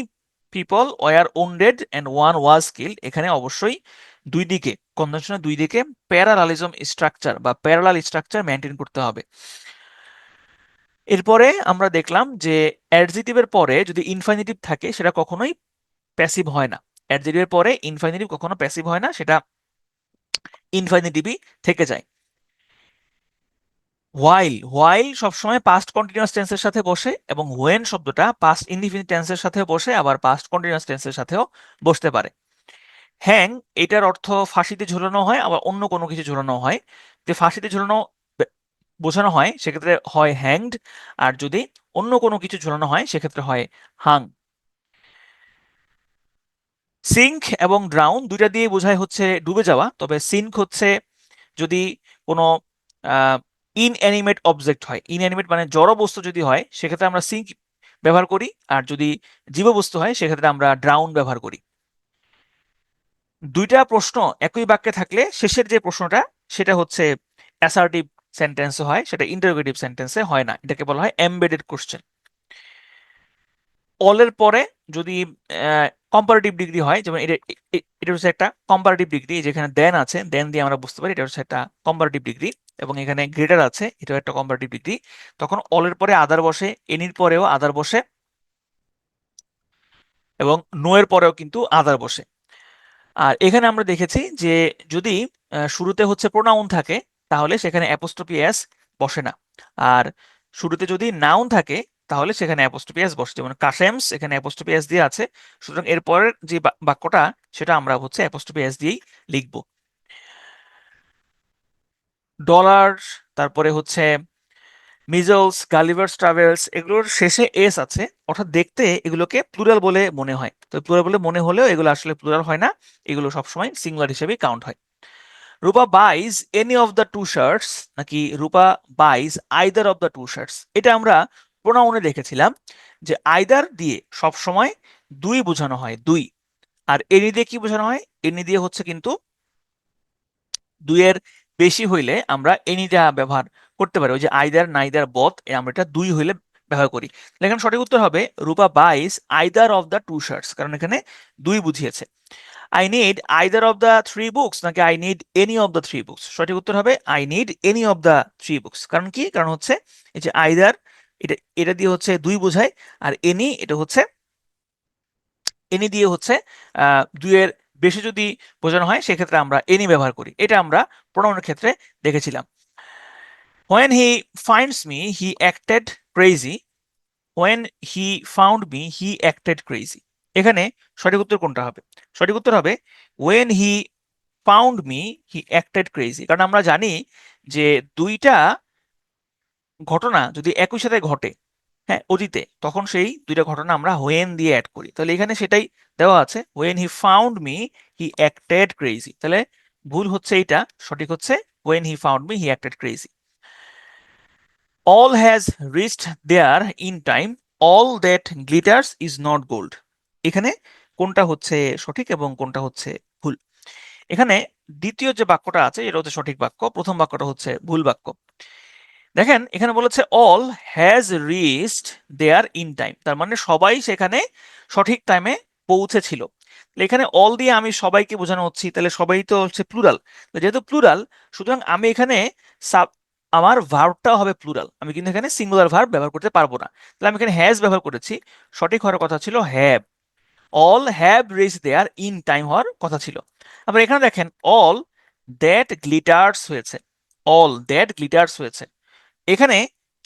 people were wounded and one was killed, এখানে অবশ্যই দুই দিকে কনজাংশনের দুই দিকে প্যারালালিজম স্ট্রাকচার বা প্যারালাল স্ট্রাকচার মেনটেন করতে হবে। এরপরে আমরা দেখলাম যে অ্যাডজেক্টিভের পরে যদি ইনফিনিটিভ থাকে সেটা কখনোই প্যাসিভ হয় না, অ্যাডজেক্টিভের পরে ইনফিনিটিভ কখনো প্যাসিভ হয় না, সেটা ইনফিনিটিভই থেকে যায়। হোয়াইল সবসময় পাস্ট কন্টিনিউয়াস টেন্সের সাথে বসে, এবং হোয়েন শব্দটা পাস্ট ইনডিফিনিট টেন্সের সাথে বসে, আবার পাস্ট কন্টিনিউয়াস টেন্সের সাথেও বসতে পারে। হ্যাং, এটার অর্থ ফাঁসিতে ঝুলানো হয়, আবার অন্য কোনো কিছু ঝুলানো হয়, যে ফাঁসিতে ঝুলানো বোঝানো হয় সেক্ষেত্রে হয় হ্যাংড, আর যদি অন্য কোনো কিছু ঝুলানো হয় সেক্ষেত্রে হয় হাং। সিঙ্ক এবং ড্রাউন দুইটা দিয়ে বোঝায় হচ্ছে ডুবে যাওয়া, তবে সিঙ্ক হচ্ছে যদি কোনো ইনঅ্যানিমেট অবজেক্ট হয়, ইনঅ্যানিমেট মানে জড় বস্তু যদি হয় সেক্ষেত্রে আমরা সিঙ্ক ব্যবহার করি, আর যদি জীববস্তু হয় সেক্ষেত্রে আমরা ড্রাউন ব্যবহার করি। দুইটা প্রশ্ন একই বাক্যে থাকলে শেষের যে প্রশ্নটা সেটা হচ্ছে অ্যাসার্টিভ সেন্টেন্সে হয়, সেটা ইন্টারোগেটিভ সেন্টেন্সে হয় না, এটাকে বলা হয় এমবেডেড কোশ্চেন। অলের পরে যদি কম্পারেটিভ ডিগ্রি হয়, যেমন এটা হচ্ছে একটা কম্পারেটিভ ডিগ্রি, যেখানে দেন আছে, দেন দিয়ে আমরা বুঝতে পারি এটা হচ্ছে একটা কম্পারেটিভ ডিগ্রি, এবং এখানে গ্রেটার আছে, এটাও একটা কম্পারেটিভ ডিগ্রি, তখন অলের পরে আদার বসে, এনির পরেও আদার বসে, এবং নো এর পরেও কিন্তু আদার বসে। আর এখানে আমরা দেখেছি যে যদি শুরুতে হচ্ছে প্রোনাউন থাকে তাহলে সেখানে অ্যাপোস্ট্রফি এস বসে না, আর শুরুতে যদি নাউন থাকে তাহলে সেখানে অ্যাপোস্ট্রফি এস বসে, যেমন কাশেমস এখানে অ্যাপোস্ট্রফি এস দিয়ে আছে, সুতরাং এরপরের যে বাক্যটা সেটা আমরা হচ্ছে অ্যাপোস্ট্রফি এস দিয়েই লিখব। ডলার, তারপরে হচ্ছে মিজলস, গালিভার্স ট্রাভেলস, এগুলোর শেষে এস আছে, অর্থাৎ দেখতে এগুলোকে প্লুরাল বলে মনে হয়, তো প্লুরাল বলে মনে হলেও এগুলো আসলে প্লুরাল হয় না, এগুলো সবসময় সিঙ্গুলার হিসেবেই কাউন্ট হয়। Rupa buys any of the two shirts, নাকি Rupa buys either of the two shirts, এটা আমরা প্রোনাউনে দেখেছিলাম যে আইদার দিয়ে সবসময় দুই বোঝানো হয়, দুই, আর এনি দিয়ে কি বোঝানো হয়, এনি দিয়ে হচ্ছে কিন্তু দুইয়ের বেশি হইলে আমরা এনিটা ব্যবহার করতে পারে, ওই যে আইদার নাইদার বোথ, আমরা এটা দুই হইলে ব্যবহার করি। তাহলে এখানে সঠিক উত্তর হবে Rupa buys either of the two shirts, কারণ এখানে দুই বুঝিয়েছে। I need either of the three books নাকি I need any of the three books, সঠিক উত্তর হবে I need any of the three books. কারণ কি, কারণ হচ্ছে এই যে আইদার, এটা এটা দিয়ে হচ্ছে দুই বোঝায়, আর এনি এটা হচ্ছে এনি দিয়ে হচ্ছে দুইয়ের বেশি যদি বোঝানো হয় সেক্ষেত্রে আমরা এনি ব্যবহার করি। এটা আমরা প্রোনাউনের ক্ষেত্রে দেখেছিলাম। When he finds me he acted crazy, when he found me he acted crazy, এখানে সঠিক উত্তর কোনটা হবে? সঠিক উত্তর হবে when he found me he acted crazy, কারণ আমরা জানি যে দুইটা ঘটনা যদি একই সাথে ঘটে, হ্যাঁ অতীতে, তখন সেই দুইটা ঘটনা আমরা when দিয়ে অ্যাড করি। তাহলে এখানে সেটাই দেওয়া আছে, when he found me he acted crazy, তাহলে ভুল হচ্ছে এইটা, সঠিক হচ্ছে when he found me he acted crazy. All has reached there in time, all that glitters is not gold, এখানে কোনটা হচ্ছে সঠিক এবং কোনটা হচ্ছে ভুল? এখানে দ্বিতীয় যে বাক্যটা আছে এটা হচ্ছে সঠিক বাক্য, প্রথম বাক্যটা হচ্ছে ভুল বাক্য। দেখেন এখানে বলেছে all has reached there in time, তার মানে সবাই সেখানে সঠিক টাইমে পৌঁছেছিল। এখানে অল দিয়ে আমি সবাইকে বোঝানো হচ্ছি, তাহলে সবাই তো হচ্ছে প্লুরাল, যেহেতু প্লুরাল সুতরাং আমি এখানে আমার ভার্বটাও হবে প্লুরাল, আমি কিন্তু এখানে সিঙ্গুলার ভার্ব ব্যবহার করতে পারবো না। তাহলে আমি এখানে হ্যাজ ব্যবহার করেছি, সঠিক হওয়ার কথা ছিল have, all have reach there in time হওয়ার কথা ছিল। আবার এখানে দেখেন অল দ্যাট গ্লিটার্স হয়েছে, অল দ্যাট গ্লিটার্স হয়েছে। এখানে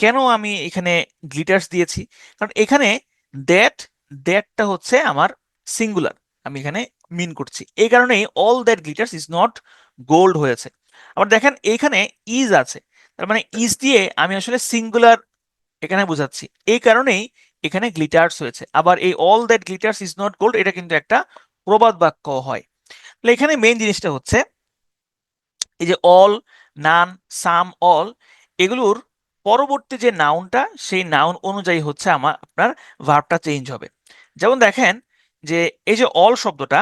কেন আমি এখানে গ্লিটার্স দিয়েছি, কারণ এখানে দ্যাট, দ্যাটটা হচ্ছে আমার সিঙ্গুলার, আমি এখানে মিন করছি, এই কারণেই all that glitters is not gold হয়েছে। আবার দেখেন এখানে ইজ আছে, তার মানে ইজ দিয়ে আমি আসলে সিঙ্গুলার এখানে বোঝাচ্ছি, এই কারণেই এখানে গ্লিটার্স হয়েছে। আবার এই all that glitters is not gold এটা কিন্তু একটা প্রবাদ বাক্য হয়। তাহলে এখানে মেইন জিনিসটা হচ্ছে এই যে অল, নান, সাম, অল, এগুলোর পরবর্তী যে নাউনটা সেই নাউন অনুযায়ী হচ্ছে আপনার ভার্বটা চেঞ্জ হবে। যেমন দেখেন যে এই যে অল শব্দটা,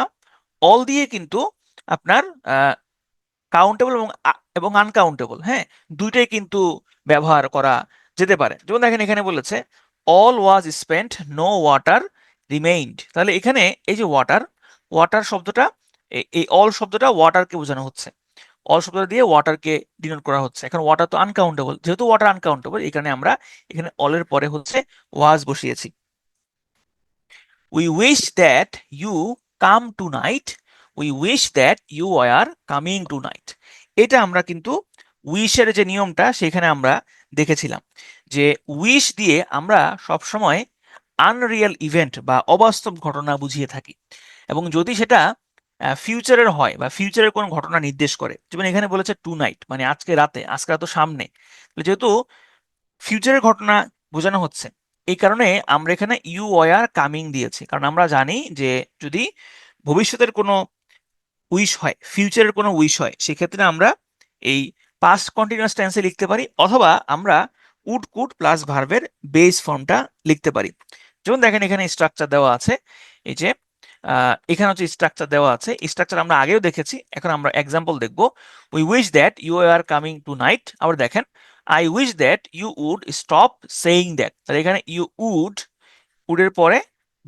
অল দিয়ে কিন্তু আপনার কাউন্টেবল এবং আনকাউন্টেবল, হ্যাঁ দুইটাই কিন্তু ব্যবহার করা যেতে পারে। যেমন দেখেন এখানে বলেছে all was spent no water remained, তাহলে এখানে এই যে ওয়াটার, ওয়াটার শব্দটা, এই অল শব্দটা ওয়াটারকে বোঝানো হচ্ছে, অল শব্দটা দিয়ে ওয়াটারকে ডিনোট করা হচ্ছে। এখন ওয়াটার তো আনকাউন্টেবল, যেহেতু ওয়াটার আনকাউন্টেবল এই কারণে আমরা এখানে অলের পরে হচ্ছে ওয়াজ বসিয়েছি। We wish that you come tonight, we wish that you are coming tonight, এটা আমরা কিন্তু উইশের যে নিয়মটা সেখানে আমরা দেখেছিলাম যে উইশ দিয়ে আমরা সবসময় আনরিয়াল ইভেন্ট বা অবাস্তব ঘটনা বুঝিয়ে থাকি, এবং যদি সেটা ফিউচারের হয় বা ফিউচারের কোনো ঘটনা নির্দেশ করে, যেমন এখানে বলেছে টু নাইট মানে আজকে রাতে, আজকে রাত সামনে, যেহেতু ফিউচারের ঘটনা বোঝানো হচ্ছে এই কারণে আমরা এখানে ইউ আর কামিং দিয়েছি, কারণ আমরা জানি যে যদি ভবিষ্যতের কোনো উইশ হয়, ফিউচারের কোনো উইশ হয়, সেক্ষেত্রে আমরা এই পাস্ট কন্টিনিউয়াস টেন্সে লিখতে পারি, অথবা আমরা উড কুড প্লাস ভার্বের বেস ফর্মটা লিখতে পারি। যেমন দেখেন এখানে স্ট্রাকচার দেওয়া আছে, এই যে এখানে হচ্ছে স্ট্রাকচার দেওয়া আছে, স্ট্রাকচার আমরা আগেও দেখেছি, এখন আমরা এক্সাম্পল দেখব। We wish that you are coming tonight, আবার দেখেন I wish that you would stop saying that, তাহলে এখানে ইউ উড, উডের পরে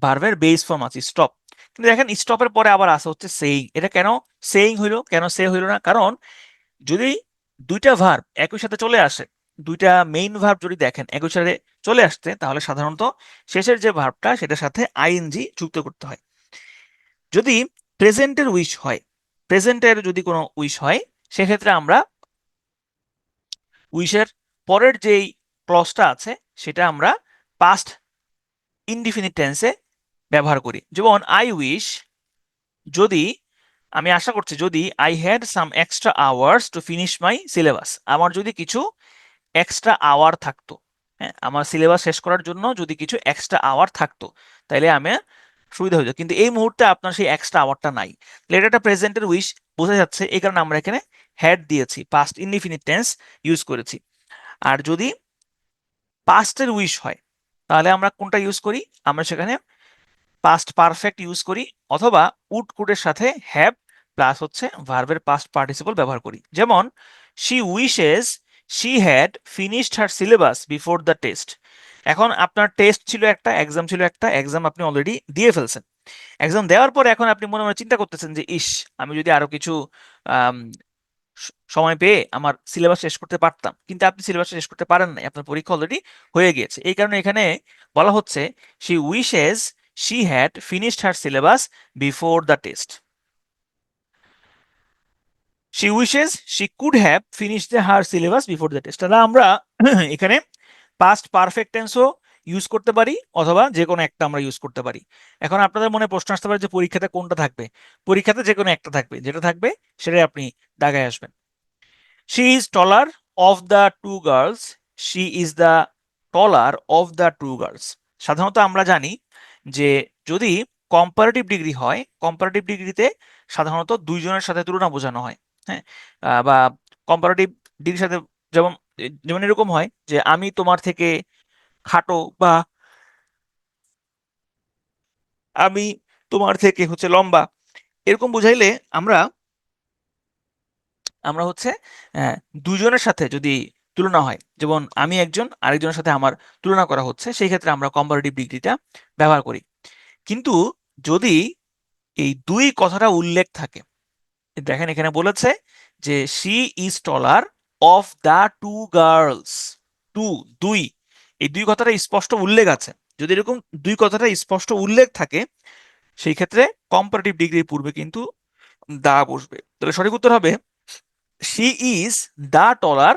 ভার্বের বেস ফর্ম আছে স্টপ, কিন্তু দেখেন স্টপের পরে আবার আসা হচ্ছে সেইং, এটা কেন সেইং হইলো, কেন সে হইলো না? কারণ যদি দুইটা ভার্ব একই সাথে চলে আসে, দুইটা মেইন ভার্ব যদি দেখেন একই সাথে চলে আসতে, তাহলে সাধারণত শেষের যে ভার্বটা সেটার সাথে আইএনজি যুক্ত করতে হয়। যদি প্রেজেন্টের উইশ হয়, প্রেজেন্টের যদি কোনো উইশ হয়, সেক্ষেত্রে আমরা উইশের পরের যেই ক্লজটা আছে সেটা আমরা পাস্ট ইনডিফিনিট টেন্সে ব্যবহার করি। যেমন আই উইশ, যদি আমি আশা করছি, যদি I had some extra hours to finish my syllabus, আমার যদি কিছু এক্সট্রা আওয়ার থাকতো, হ্যাঁ আমার সিলেবাস শেষ করার জন্য যদি কিছু এক্সট্রা আওয়ার থাকতো তাহলে আমার সুবিধা হতো, কিন্তু এই মুহূর্তে আপনার সেই এক্সট্রা আওয়ারটা নাই। এটা একটা প্রেজেন্টের উইশ বোঝা যাচ্ছে, এই কারণে আমরা এখানে হ্যাড দিয়েছি, পাস্ট ইনডিফিনিট টেন্স ইউজ করেছি। আর যদি পাস্টের উইশ হয় তাহলে আমরা কোনটা ইউজ করি? আমরা সেখানে পাস্ট পারফেক্ট ইউজ করি, অথবা উড কুডের সাথে হ্যাভ প্লাস হচ্ছে ভার্বের পাস্ট পার্টিসিপল ব্যবহার করি। যেমন she wishes she had finished her syllabus before the test. এখন আপনার টেস্ট ছিল একটা, এক্সাম ছিল একটা, এক্সাম আপনি অলরেডি দিয়ে ফেলছেন। এক্সাম দেওয়ার পরে এখন আপনি মনে মনে চিন্তা করতেছেন যে ইস, আমি যদি আরো কিছু আম, সময় পেয়ে আমার সিলেবাস শেষ করতে পারতাম, কিন্তু আপনি সিলেবাস শেষ করতে পারেন নাই, আপনার পরীক্ষা অলরেডি হয়ে গিয়েছে। এই কারণে এখানে বলা হচ্ছে she wishes she had finished her syllabus before the test. She wishes she could have finished her syllabus before the test. তাহলে আমরা এখানে পাস্ট পারফেক্ট টেন্সও ইউজ করতে পারি, অথবা যে কোনো একটা আমরা ইউজ করতে পারি। এখন আপনাদের মনে প্রশ্ন আসতে পারে যে পরীক্ষাতে কোনটা থাকবে। পরীক্ষাতে যে কোনো একটা থাকবে, যেটা থাকবে সেটাই আপনি দাগায় আসবেন। She is taller of the two girls. She is the taller of the two girls. সাধারণত আমরা জানি যে যদি কম্পারেটিভ ডিগ্রি হয়, কম্পারেটিভ ডিগ্রিতে সাধারণত দুইজনের সাথে তুলনা বোঝানো হয়। হ্যাঁ, বা কম্পারেটিভ ডিগ্রির সাথে যেমন যেমন এরকম হয় যে আমি তোমার থেকে খাটো, বা আমি তোমার থেকে হচ্ছে লম্বা, এরকম বুঝাইলে আমরা আমরা হচ্ছে আহ, দুজনের সাথে যদি তুলনা হয়, যেমন আমি একজন আরেকজনের সাথে আমার তুলনা করা হচ্ছে, সেই ক্ষেত্রে আমরা কম্পারেটিভ ডিগ্রিটা ব্যবহার করি। কিন্তু যদি এই দুই কথাটা উল্লেখ থাকে, দেখেন এখানে বলেছে যে she is taller of the two girls. Two, দুই, এই দুই কথাটা স্পষ্ট উল্লেখ আছে। যদি এরকম দুই কথাটা স্পষ্ট উল্লেখ থাকে, সেই ক্ষেত্রে কম্পারেটিভ ডিগ্রির পূর্বে কিন্তু দা বসবে। তাহলে সঠিক উত্তর হবে she is the taller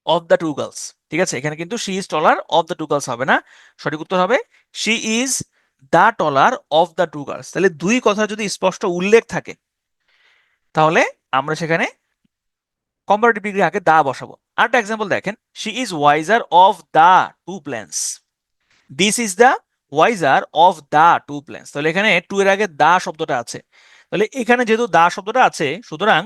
of the two girls. ঠিক আছে, এখানে কিন্তু she is taller of the two girls হবে না, সঠিক উত্তর হবে she is the taller of the two girls. তাহলে দুই কথা যদি স্পষ্ট উল্লেখ থাকে, তাহলে আমরা সেখানে কম্পারেটিভ ডিগ্রি আগে দা বসাবো। আরেকটা এক্সাম্পল দেখেন, she is wiser of the two plans. This is the wiser of the two plans. তাহলে এখানে টু এর আগে দা শব্দটা আছে, তাহলে এখানে যেহেতু দা শব্দটা আছে, সুতরাং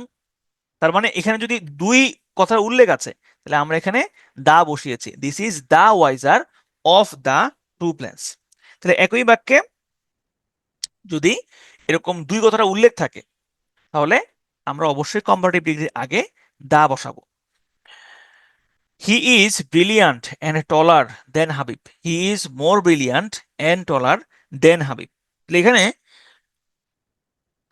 তার মানে এখানে যদি দুই কথার উল্লেখ আছে, তাহলে আমরা এখানে দা বসিয়েছি। This is the wiser of the two plans. তাহলে একই বাক্যে যদি এরকম দুই কথাটা উল্লেখ থাকে, তাহলে আমরা অবশ্যই কম্পারেটিভ ডিগ্রির আগে দা বসাবো। He is brilliant and taller than Habib. He is more brilliant and taller than Habib. এখানে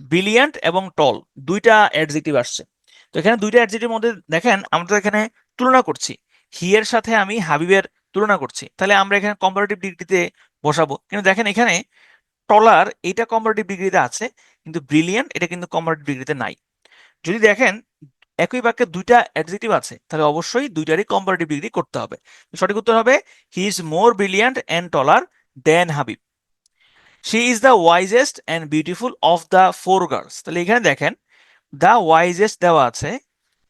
ব্রিলিয়ান্ট এবং টল দুইটা অ্যাডজেক্টিভ আসছে। তো এখানে দুইটা অ্যাডজেক্টিভের মধ্যে দেখেন আমরা তো এখানে তুলনা করছি, হি এর সাথে আমি হাবিবের তুলনা করছি, তাহলে আমরা এখানে কম্পারেটিভ ডিগ্রিতে বসাবো। কিন্তু দেখেন এখানে টলার এটা কম্পারেটিভ ডিগ্রিতে আছে, কিন্তু ব্রিলিয়ান্ট এটা কিন্তু কম্পারেটিভ ডিগ্রিতে নাই। যদি দেখেন একই বাক্যে দুইটা অ্যাডজেক্টিভ আছে, তাহলে অবশ্যই দুইটারই কম্পারেটিভ ডিগ্রি করতে হবে। সঠিক উত্তর হবে he is more brilliant and taller than Habib. She is the wisest and beautiful of the four girls. তাহলে এখানে দেখেন দ্য ওয়াইজেস্ট দেওয়া আছে,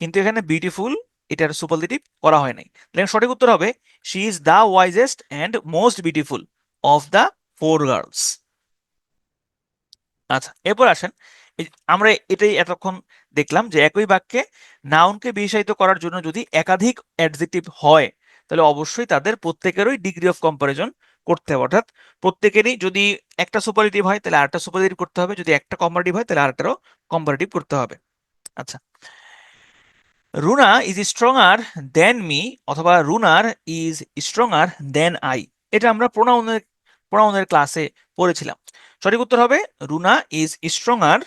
কিন্তু এখানে বিউটিফুল এটার সুপারলেটিভ করা হয় নাই। তাহলে সঠিক উত্তর হবে she is the wisest and most beautiful of the four girls. আচ্ছা, এরপর আসেন, আমরা এটাই এতক্ষণ দেখলাম যে একই বাক্যে নাউনকে বিশেষায়িত করার জন্য যদি একাধিক অ্যাডজেক্টিভ হয়, তাহলে অবশ্যই তাদের প্রত্যেকেরই ডিগ্রি অফ কম্পারিজন করতে হবে। অর্থাৎ প্রত্যেকেরই যদি একটা সুপারলেটিভ হয়, তাহলে আরেকটা সুপারলেটিভ করতে হবে, যদি একটা কম্পারেটিভ হয়, তাহলে আরেকটারও কম্পারেটিভ করতে হবে। আচ্ছা, Runa is stronger than me, অথবা রুনার ইজ স্ট্রঙার দেন আই। এটা আমরা প্রোনাউনের ক্লাসে পড়েছিলাম। সঠিক উত্তর হবে Runa is stronger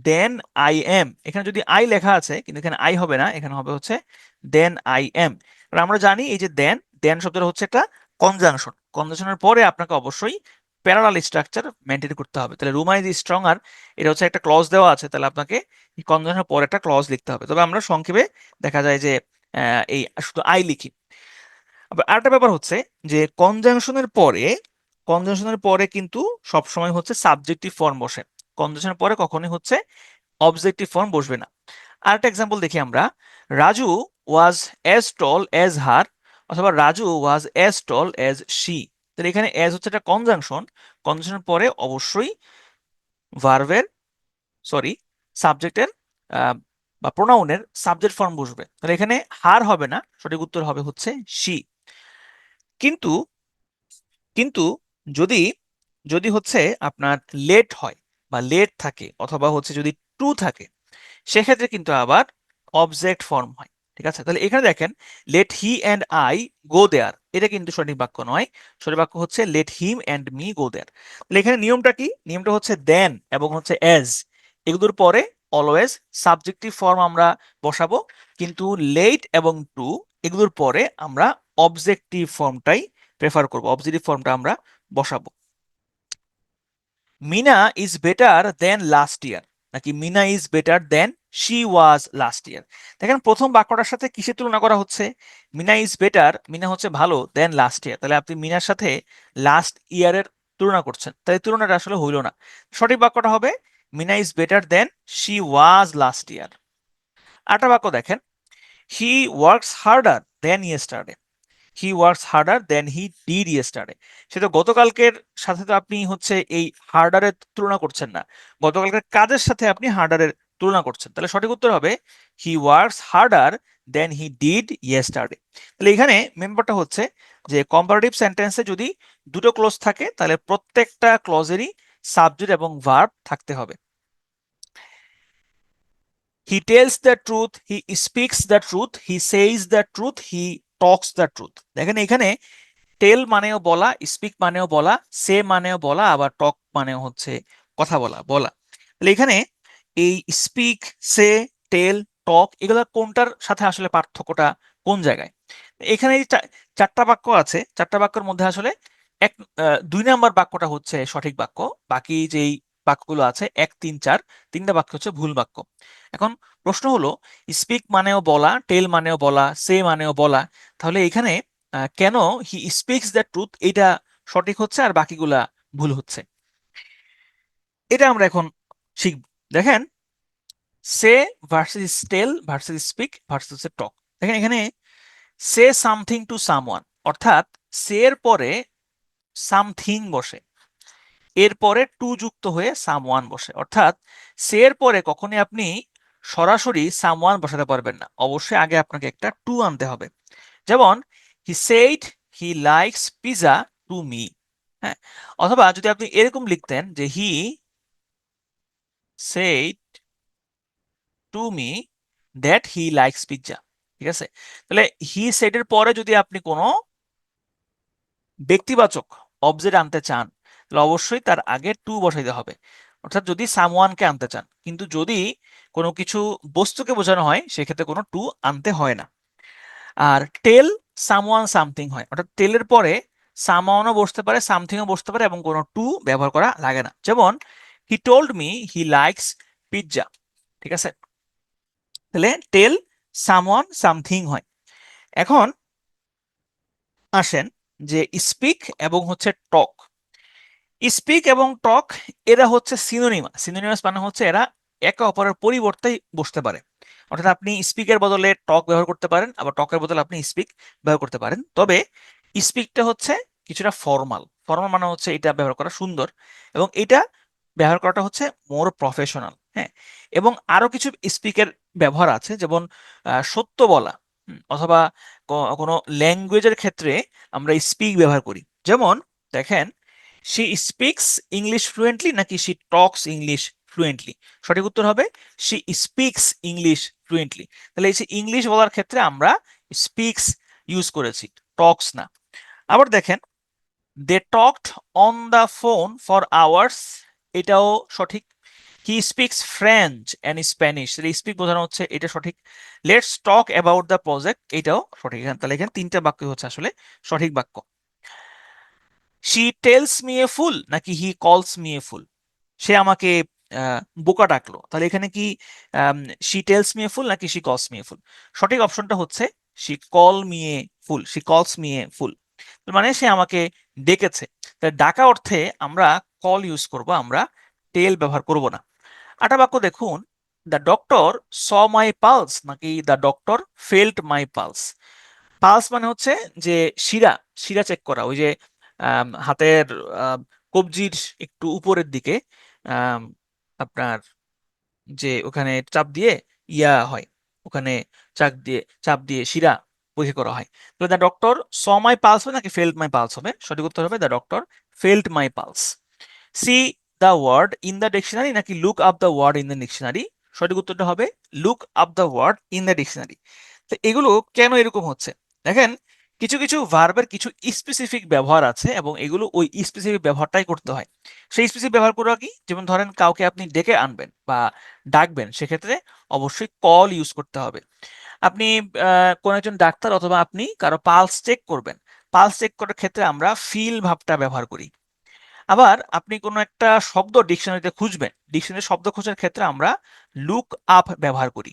than I am. এখানে যদি আই লেখা আছে, কিন্তু এখানে আই হবে না, এখানে হবে হচ্ছে দেন আই এম। আমরা জানি এই যে দেন, দেন শব্দটা হচ্ছে একটা কনজাংশন। কনজাংশনের পরে আপনাকে অবশ্যই প্যারালাল স্ট্রাকচার মেনটেন করতে হবে। তাহলে রুমা ইজ স্ট্রঙার, এটা হচ্ছে একটা ক্লজ দেওয়া আছে, তাহলে আপনাকে এই কনজাংশনের পরে একটা ক্লজ লিখতে হবে। তবে আমরা সংক্ষেপে দেখা যায় যে এই শুধু আই লিখি। আবার আরেকটা ব্যাপার হচ্ছে যে কনজাংশনের পরে কিন্তু সবসময় হচ্ছে সাবজেক্টিভ ফর্ম বসে, কনজাংশনের পরে কখনোই হচ্ছে অবজেক্টিভ ফর্ম বসবে না। আরেকটা এক্সাম্পল দেখি আমরা, Raju was as tall as her, অথবা Raju was as tall as she. তাহলে এখানে অ্যাজ হচ্ছে একটা কনজাংশন, কনজাংশনের পরে অবশ্যই ভার্বের সরি সাবজেক্টের বা প্রোনাউনের সাবজেক্ট ফর্ম বসবে। তাহলে এখানে হার হবে না, সঠিক উত্তর হবে হচ্ছে শি। কিন্তু কিন্তু যদি যদি হচ্ছে আপনার লেট হয় বা লেট থাকে, অথবা হচ্ছে যদি টু থাকে, সেক্ষেত্রে কিন্তু আবার অবজেক্ট ফর্ম হয়। ঠিক আছে, তাহলে এখানে দেখেন let he and I go there, এটা কিন্তু সঠিক বাক্য নয়। সঠিক বাক্য হচ্ছে let him and me go there. তাহলে এখানে নিয়মটা কি? নিয়মটা হচ্ছে দেন এবং হচ্ছে অ্যাজ এগুলোর পরে অলওয়েজ সাবজেক্টিভ ফর্ম আমরা বসাবো, কিন্তু লেট এবং টু এগুলোর পরে আমরা অবজেক্টিভ ফর্মটাই প্রেফার করব, অবজেক্টিভ ফর্মটা আমরা বসাবো। Mina is better than last year, নাকি Mina is better than she was last year. দেখেন প্রথম বাক্যটার সাথে কিসের তুলনা করা হচ্ছে? মিনা ইজ বেটার, মিনা হচ্ছে ভালো, দেন লাস্ট ইয়ার, তাহলে আপনি মিনার সাথে লাস্ট ইয়ারের তুলনা করছেন, তাই তুলনাটা আসলে হইল না। সঠিক বাক্যটা হবে Mina is better than she was last year. আরেকটা বাক্য দেখেন, he works harder than yesterday, he works harder than he did yesterday. সে তো গতকালকের সাথে তো আপনি হচ্ছে এই হার্ডারের তুলনা করছেন না, গতকালকের কাজের সাথে আপনি হার্ডারের তুলনা করছেন, তাহলে সঠিক উত্তর হবে হি works harder than he did yesterday. তাহলে এখানে মেম্বারটা হচ্ছে যে কম্পারেটিভ সেন্টেন্সে যদি দুটো ক্লজ থাকে তাহলে প্রত্যেকটা ক্লজেরই সাবজেক্ট এবং ভার্ব থাকতে হবে। He tells the truth, he speaks the truth, he সেইজ the truth, he Tux the truth. দেখেন এখানে টেল মানেও বলা, স্পিক মানেও বলা, সে মানেও বলা, আবার টক মানেও হচ্ছে কথা বলা বলা। তাহলে এখানে এই স্পিক, সে, টেল, টক এগুলো কোনটার সাথে আসলে পার্থক্যটা কোন জায়গায়? এখানে এই চারটা বাক্য আছে, চারটা বাক্যের মধ্যে আসলে এক 2 নাম্বার বাক্যটা হচ্ছে সঠিক বাক্য, বাকি যেই বাক্যগুলো আছে 1, 3, 4 তিনটা বাক্য হচ্ছে ভুল বাক্য। এখন প্রশ্ন হলো স্পিক মানেও বলা, টেল মানেও বলা, সে মানেও বলা, তাহলে এখানে কেন হি স্পিক্স দ্য ট্রুথ এটা সঠিক হচ্ছে আর বাকিগুলা ভুল হচ্ছে? এটা আমরা এখন শিখব। দেখেন সে ভার্সেস টেল ভার্সেস স্পিক ভার্সেস টক। দেখেন এখানে সে সামথিং টু সামওয়ান, অর্থাৎ সে এর পরে সামথিং বসে, এরপরে টু যুক্ত হয়ে সামওয়ান বসে, অর্থাৎ সে এর পরে কখনই আপনি সরাসরি সামওয়ান বসাতে পারবেন না, অবশ্যই আগে আপনাকে একটা টু আনতে হবে। যেমন he said he likes pizza to me, হ্যাঁ, অথবা যদি আপনি এরকম লিখতেন যে he said to me that he likes pizza, ঠিক আছে? তাহলে হি সেড এর পরে যদি আপনি কোনো ব্যক্তিবাচক অবজেক্ট আনতে চান তাহলে অবশ্যই তার আগে টু বসাইতে হবে, অর্থাৎ যদি সামওয়ানকে আনতে চান। কিন্তু যদি কোনো কিছু বস্তুকে বোঝানো হয় সেক্ষেত্রে কোনো টু আনতে হয় না। আর টেল সামওয়ান সামথিং হয়, অর্থাৎ টেলের পরে সামওয়ানও বসতে পারে, সামথিংও বসতে পারে এবং কোনো টু ব্যবহার করা লাগে না। যেমন he told me he likes pizza, ঠিক আছে? তাহলে টেল সামওয়ান সামথিং হয়। এখন আসেন যে স্পিক এবং হচ্ছে টক। স্পিক এবং টক এরা হচ্ছে সিনোনিমাস, সিনোনিমাস মানে হচ্ছে এরা একে অপরের পরিবর্তে বসতে পারে, অর্থাৎ আপনি স্পিকের বদলে টক ব্যবহার করতে পারেন, আবার টকের বদলে আপনি স্পিক ব্যবহার করতে পারেন। তবে স্পিকটা হচ্ছে কিছুটা ফর্মাল, ফর্মাল মানে হচ্ছে এটা ব্যবহার করা সুন্দর, এবং এটা ব্যবহার করাটা হচ্ছে মোর প্রফেশনাল, হ্যাঁ। এবং আরো কিছু স্পিকের ব্যবহার আছে, যেমন সত্য বলা, অথবা কোনো ল্যাঙ্গুয়েজের ক্ষেত্রে আমরা স্পিক ব্যবহার করি। যেমন দেখেন শি স্পিক্স ইংলিশ ফ্লুয়েন্টলি নাকি শি টকস ইংলিশ ফ্লুয়েন্টলি? সঠিক উত্তর হবে শি স্পিক্স ইংলিশ ফ্লুয়েন্টলি। তাহলে এই যে ইংলিশ বলার ক্ষেত্রে আমরা স্পিক্স ইউজ করেছি, টকস না। আবার দেখেন they talked on the phone for hours, এটাও সঠিক। He speaks French and Spanish, speak বোঝানো হচ্ছে, এটা সঠিক। Let's talk about the project, এটাও সঠিক। তাহলে এখানে তিনটা বাক্য হচ্ছে আসলে সঠিক বাক্য। She tells me a fool নাকি হি কলস মি এ ফুল? সে আমাকে বোকা ডাকলো, তাহলে এখানে কি she tells me a fool নাকি she calls me a fool? সঠিক অপশনটা হচ্ছে she call me a fool, she calls me a fool, মানে সে আমাকে ডেকেছে। তাহলে ডাকা অর্থে আমরা কল ইউজ করব, আমরা টেল ব্যবহার করব না। আটা বাক্য দেখুন, the doctor saw my pulse নাকি the doctor felt my pulse? Pulse মানে হচ্ছে যে শিরা, শিরা চেক করা, ওই যে হাতের কবজির একটু উপরের দিকে আম, আপনার যে ওখানে চাপ দিয়ে ইয়া হয়, ওখানে চাপ দিয়ে শিরা পরীক্ষা করা হয়। তো the doctor saw my pulse হবে নাকি ফেল্ট মাই পালস হবে? সঠিক উত্তর হবে the doctor felt my pulse. See the word in the dictionary নাকি look up the word in the dictionary? সঠিক উত্তরটা হবে look up the word in the dictionary. তো এগুলো কেন এরকম হচ্ছে দেখেন, কিছু কিছু ভার্বের কিছু স্পেসিফিক ব্যবহার আছে এবং এগুলো ওই স্পেসিফিক ব্যবহারটাই করতে হয়। সেই স্পেসিফিক ব্যবহার করা কি, যেমন ধরেন কাউকে আপনি ডেকে আনবেন বা ডাকবেন, সেক্ষেত্রে অবশ্যই কল ইউজ করতে হবে। আপনি কোন একজন ডাক্তার অথবা আপনি কারো পালস চেক করবেন, পালস চেক করার ক্ষেত্রে আমরা ফিল ভাবটা ব্যবহার করি। আবার আপনি কোনো একটা শব্দ ডিকশনারিতে খুঁজবেন, ডিকশনারি শব্দ খোঁজার ক্ষেত্রে আমরা লুক আপ ব্যবহার করি।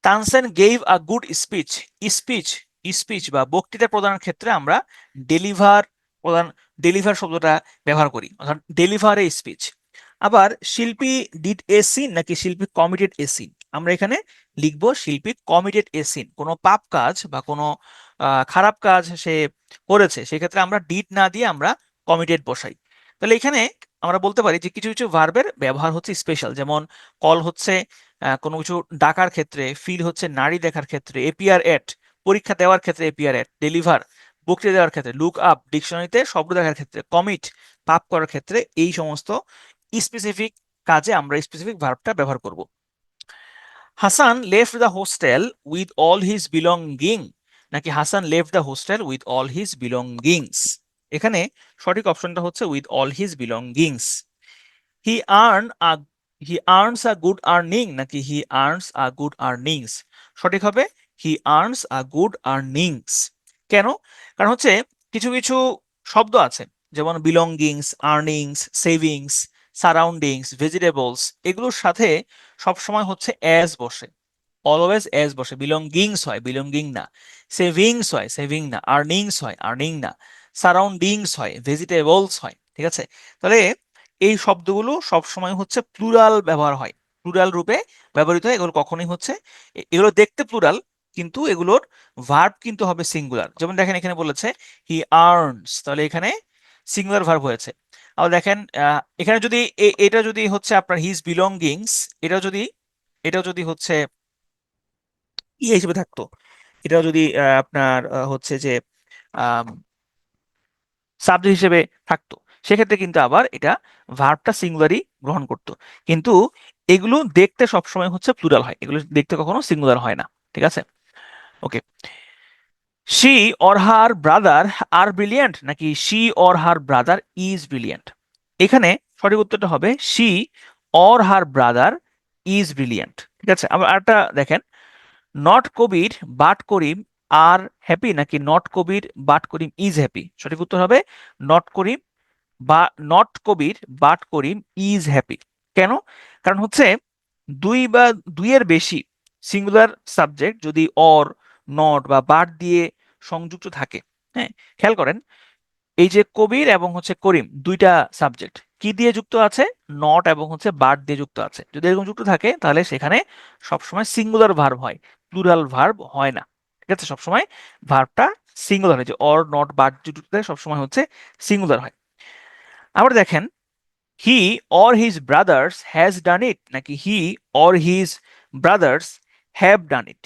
Tansen gave a good speech, speech speech বা বক্তৃতা প্রদানের ক্ষেত্রে আমরা ডেলিভার প্রদান ডেলিভার শব্দটা ব্যবহার করি, অর্থাৎ ডেলিভার এ স্পিচ। আবার শিল্পী ডিড এ সিন নাকি শিল্পী কমিটেড এ সিন, আমরা এখানে লিখবো শিল্পী কমিটেড এ সিন, কোনো পাপ কাজ বা কোনো খারাপ কাজ সে করেছে, সেক্ষেত্রে আমরা ডিড না দিয়ে আমরা কমিটেড বসাই। তাহলে এখানে আমরা বলতে পারি যে কিছু কিছু ভার্বের ব্যবহার হচ্ছে স্পেশাল, যেমন কল হচ্ছে কোনো কিছু ডাকার ক্ষেত্রে, ফিল হচ্ছে নারী দেখার ক্ষেত্রে, এপিয়ার এট পরীক্ষা দেওয়ার ক্ষেত্রে এপিয়ার এট, ডেলিভার বক্তৃতা দেওয়ার ক্ষেত্রে, লুক আপ ডিকশনারিতে শব্দ দেখার ক্ষেত্রে, কমিট পাপ করার ক্ষেত্রে, এই সমস্ত স্পেসিফিক কাজে আমরা স্পেসিফিক ভার্বটা ব্যবহার করব। Hasan left the hostel with all his belonging নাকি Hasan left the hostel with all his belongings, এখানে সঠিক অপশনটা হচ্ছে with all his belongings. He earn a he earns a good earning নাকি he earns a good earnings, সঠিক হবে he earns a good earnings. কেন? কারণ হচ্ছে কিছু কিছু শব্দ আছে যেমন belongings, earnings, savings, surroundings, vegetables, এগুলোর সাথে সবসময় হচ্ছে অ্যাজ বসে, অলওয়েজ অ্যাজ বসে, বিলঙ্গিংস হয় বিলঙ্গিং না, সেভিংস হয় সেভিং না, আর্নিংস হয় আর্নিং না, সারাউন্ডিংস হয় ভেজিটেবলস হয়, ঠিক আছে? তাহলে এই শব্দগুলো সবসময় হচ্ছে প্লুরাল ব্যবহার হয়, প্লুরাল রূপে ব্যবহৃত হয়, এগুলো কখনোই হচ্ছে এগুলো দেখতে প্লুরাল কিন্তু এগুলোর ভার্ব কিন্তু হবে সিঙ্গুলার। যেমন দেখেন এখানে বলেছে হি আর্নস, তাহলে এখানে সিঙ্গুলার ভার্ব হয়েছে। আবার দেখেন এখানে যদি এটা যদি হচ্ছে আপনার হিজ বিলঙ্গিংস, এটা যদি হচ্ছে ইয়ে হিসেবে থাকতো, এটা যদি আপনার হচ্ছে যে সাবজেক্ট হিসেবে থাকতো, সেক্ষেত্রে কিন্তু আবার এটা ভার্বটা সিঙ্গুলারই গ্রহণ করতো। কিন্তু এগুলো দেখতে সবসময় হচ্ছে প্লুরাল হয়, এগুলো দেখতে কখনো সিঙ্গুলার হয় না, ঠিক আছে? Okay, she or her brother are brilliant নাকি she or her brother is brilliant, এখানে সঠিক উত্তরটা হবে she or her brother is brilliant, ঠিক আছে? আবার আরেকটা দেখেন, not Kabir but Karim are happy নাকি not Kabir but Karim is happy, সঠিক উত্তর হবে নট করিম বা not Kabir but Karim is happy. কেন? কারণ হচ্ছে দুই বা দুইয়ের বেশি সিঙ্গুলার সাবজেক্ট যদি অর, নট বা বাট দিয়ে সংযুক্ত থাকে, হ্যাঁ, খেয়াল করেন এই যে কবির এবং হচ্ছে করিম দুইটা সাবজেক্ট কি দিয়ে যুক্ত আছে, নট এবং হচ্ছে বাট দিয়ে যুক্ত আছে, যদি এরকম যুক্ত থাকে তাহলে সেখানে সবসময় সিঙ্গুলার ভার্ব হয়, প্লুরাল ভার্ব হয় না, ঠিক আছে? সবসময় ভার্বটা সিঙ্গুলার হয়, যে অর নট বাট যুক্ত থাকে সবসময় হচ্ছে সিঙ্গুলার হয়। আবার দেখেন, he or his brothers has done it নাকি he or his brothers have done it,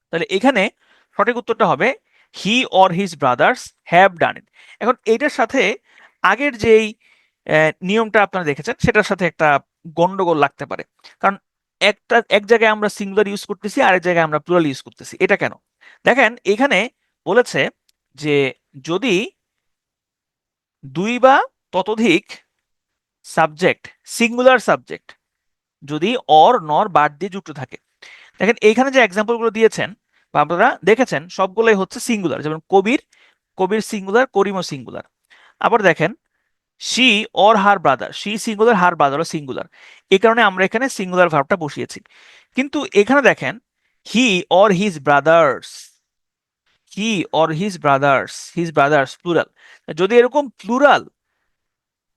তাহলে এখানে সঠিক উত্তরটা হবে he or his brothers have done it. এখন এটার সাথে আগের যেই নিয়মটা আপনারা দেখেছেন সেটার সাথে একটা গন্ডগোল লাগতে পারে, কারণ এক জায়গায় আমরা সিঙ্গুলার ইউজ করতেছি, আরেক জায়গায় আমরা প্লুরাল ইউজ করতেছি, এটা কেন? দেখেন এখানে বলেছে যে যদি দুই বা ততোধিক সাবজেক্ট, সিঙ্গুলার সাবজেক্ট যদি অর নর বাট দিয়ে যুক্ত থাকে, দেখেন এইখানে যে এক্সাম্পল গুলো দিয়েছেন বা আপনারা দেখেছেন সবগুলোই হচ্ছে সিঙ্গুলার, যেমন কবির, কবির সিঙ্গুলার, করিমও সিঙ্গুলার। আবার দেখেন she or her brother, she singular, her ব্রাদারও সিঙ্গুলার, এই কারণে আমরা এখানে সিঙ্গুলার ভার্বটা বসিয়েছি। কিন্তু এখানে দেখেন he or his brothers, he or his brothers plural, যদি এরকম প্লুরাল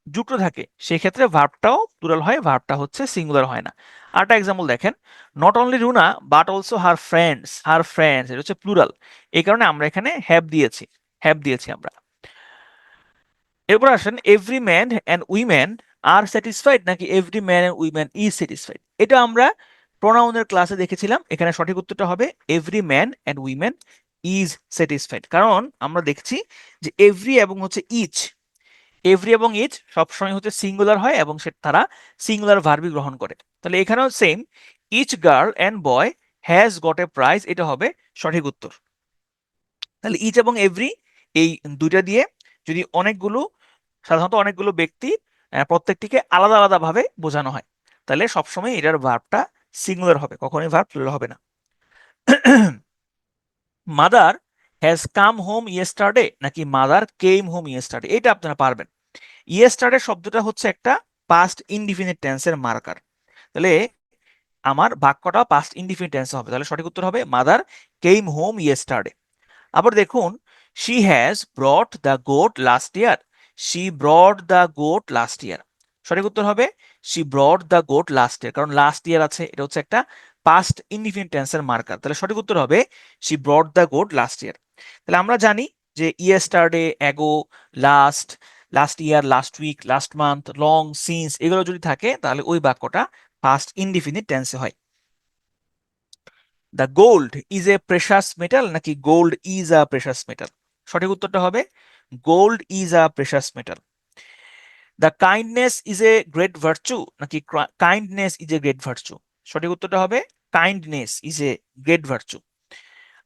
যুক্ত থাকে সেক্ষেত্রে ভার্বটাও প্লুরাল হয়, ভার্বটা হচ্ছে সিঙ্গুলার হয় না। আরেকটা এক্সাম্পল দেখেন, not only Runa but also her friends, এটা হচ্ছে প্লুরাল, এই কারণে আমরা এখানে হ্যাভ দিয়েছি আমরা। এরপর আসেন, every man and women are satisfied নাকি every man and women is satisfied, এটা আমরা প্রোনাউনের ক্লাসে দেখেছিলাম, এখানে সঠিক উত্তরটা হবে every man and women is satisfied, কারণ আমরা দেখছি যে এভরি এবং হচ্ছে ইচ, এভরি এবং ইচ সবসময় হচ্ছে সিঙ্গুলার হয় এবং সে তারা সিঙ্গুলার ভার্বই গ্রহণ করে, তাহলে এখানেও same each girl and boy has got a prize, এটা হবে সঠিক উত্তর। তাহলে ইচ এবং এভরি এই দুইটা দিয়ে যদি সাধারণত অনেকগুলো ব্যক্তি প্রত্যেকটিকে আলাদা আলাদা ভাবে বোঝানো হয়, তাহলে সবসময় এটার ভার্বটা সিঙ্গুলার হবে, কখনোই ভার্ব প্লুরাল হবে না। Mother has come home yesterday নাকি মাদার কেম হোম ইয়েস্টারডে, এটা আপনারা পারবেন। ইয়েস্টারডে শব্দটা হচ্ছে একটা পাস্ট ইনডিফিনিট টেন্সের মার্কার, তাহলে আমার বাক্যটা পাস্ট ইনডিফিনিট টেন্স হবে, তাহলে সঠিক উত্তর হবে মাদার কেম হোম ইয়েস্টারডে। আবার দেখুন, she has brought the goat last year, she brought the goat last ইয়ার, সঠিক উত্তর হবে she brought the goat last ইয়ার, কারণ লাস্ট ইয়ার আছে, এটা হচ্ছে একটা পাস্ট ইনডিফিনিট টেন্সের মার্কার, তাহলে সঠিক উত্তর হবে she brought the goat last year. তাহলে আমরা জানি যে yesterday, ago, last, last year, last week, last month, long, since এগুলো যদি থাকে তাহলে ওই বাক্যটা পাস্ট ইনডিফিনিট টেন্সে হয়। The gold is a precious metal নাকি gold is a precious metal, সঠিক উত্তরটা হবে gold is a precious metal. The kindness is a great virtue নাকি kindness is a great virtue, সঠিক উত্তরটা হবে kindness is a great virtue.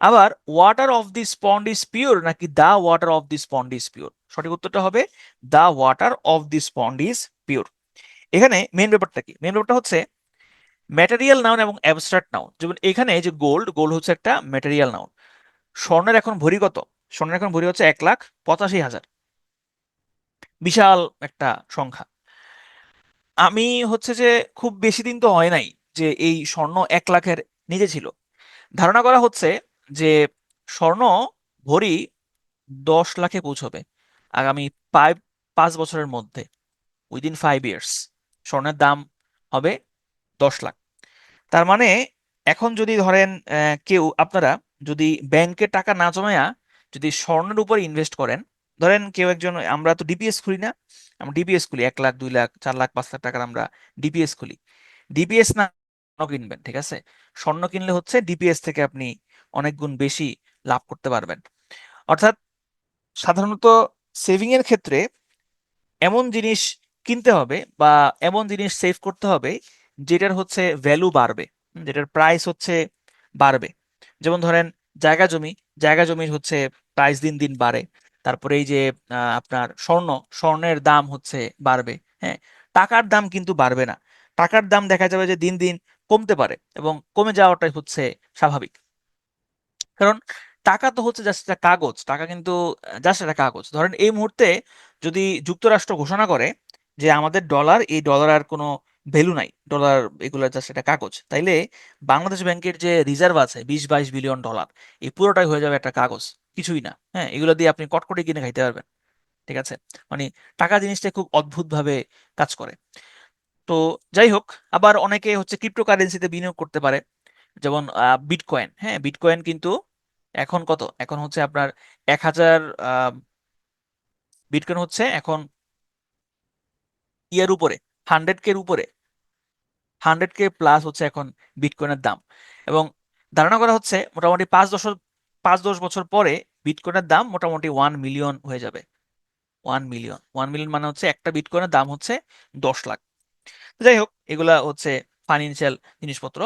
আবার water of the pond is pure নাকি the water of the pond is pure, সঠিক উত্তরটা হবে the water of the pond is pure. এখানে মেন ব্যাপারটা কি, মেন ব্যাপারটা হচ্ছে ম্যাটেরিয়াল নাউন এবং অ্যাবস্ট্রাক্ট নাউন। যেমন এখানে যে গোল্ড, গোল্ড হচ্ছে একটা ম্যাটেরিয়াল নাউন। স্বর্ণের এখন ভরি কত? স্বর্ণের এখন ভরি হচ্ছে 1,85,000, বিশাল একটা সংখ্যা। আমি হচ্ছে যে খুব বেশি দিন তো হয় নাই যে এই স্বর্ণ 1,00,000-এর নিচে ছিল। ধারণা করা হচ্ছে যে স্বর্ণ ভরি 10 লাখে পৌঁছবে আগামী 5 বছরের মধ্যে, উইদিন 5 ইয়ার্স স্বর্ণের দাম হবে 10 লাখ। তার মানে এখন যদি ধরেন কেউ আপনারা যদি ব্যাংকে টাকা না জমায়া যদি স্বর্ণের উপর ইনভেস্ট করেন, ধরেন কেউ একজন, আমরা তো ডিপিএস খুলি না, আমরা ডিপিএস খুলি 1 লাখ, 2 লাখ, 4 লাখ, 5 লাখ টাকার আমরা ডিপিএস খুলি। ডিপিএস না স্বর্ণ কিনবেন, ঠিক আছে? স্বর্ণ কিনলে হচ্ছে ডিপিএস থেকে আপনি অনেক গুণ বেশি লাভ করতে পারবেন। অর্থাৎ সাধারণত সেভিং এর ক্ষেত্রে এমন জিনিস কিনতে হবে বা এমন জিনিস সেভ করতে হবে যেটার হচ্ছে ভ্যালু বাড়বে, যেটার প্রাইস হচ্ছে বাড়বে। যেমন ধরেন জায়গা জমি, জায়গা জমির হচ্ছে প্রাইস দিন দিন বাড়ে। তারপরে এই যে আপনার স্বর্ণের দাম হচ্ছে বাড়বে। হ্যাঁ, টাকার দাম কিন্তু বাড়বে না, টাকার দাম দেখা যাবে যে দিন দিন কমতে পারে এবং কমে যাওয়াটাই হচ্ছে স্বাভাবিক। কারণ টাকা তো হচ্ছে জাস্ট একটা কাগজ, টাকা কিন্তু জাস্ট একটা কাগজ। ধরেন এই মুহূর্তে যদি যুক্তরাষ্ট্র ঘোষণা করে যে আমাদের ডলার, এই ডলার আর কোনো ভ্যালু নাই, ডলার এগুলো জাস্ট একটা কাগজ, তাইলে বাংলাদেশ ব্যাংকের যে রিজার্ভ আছে 20-22 বিলিয়ন ডলার, এই পুরোটাই হয়ে যাবে একটা কাগজ, কিছুই না। হ্যাঁ, এগুলো দিয়ে আপনি কটকটি কিনে খাইতে পারবেন, ঠিক আছে? মানে টাকা জিনিসটা খুব অদ্ভুত ভাবে কাজ করে। তো যাই হোক, আবার অনেকে হচ্ছে ক্রিপ্টোকারেন্সিতে বিনিয়োগ করতে পারে, যেমন বিটকয়েন। হ্যাঁ, বিটকয়েন কিন্তু এখন কত, এখন হচ্ছে আপনার 1,000, বিটকয়েন হচ্ছে এখন ইয়ের উপরে, 100K-র উপরে, 100K প্লাস হচ্ছে এখন বিটকয়েনের দাম। এবং ধারণা করা হচ্ছে মোটামুটি 5-10 বছর পরে বিটকয়েনের দাম মোটামুটি 1 মিলিয়ন হয়ে যাবে। 1 মিলিয়ন, 1 মিলিয়ন মানে হচ্ছে একটা বিটকয়েনের দাম হচ্ছে 10 লাখ। যাই হোক, এগুলা হচ্ছে ফাইন্যান্সিয়াল জিনিসপত্র।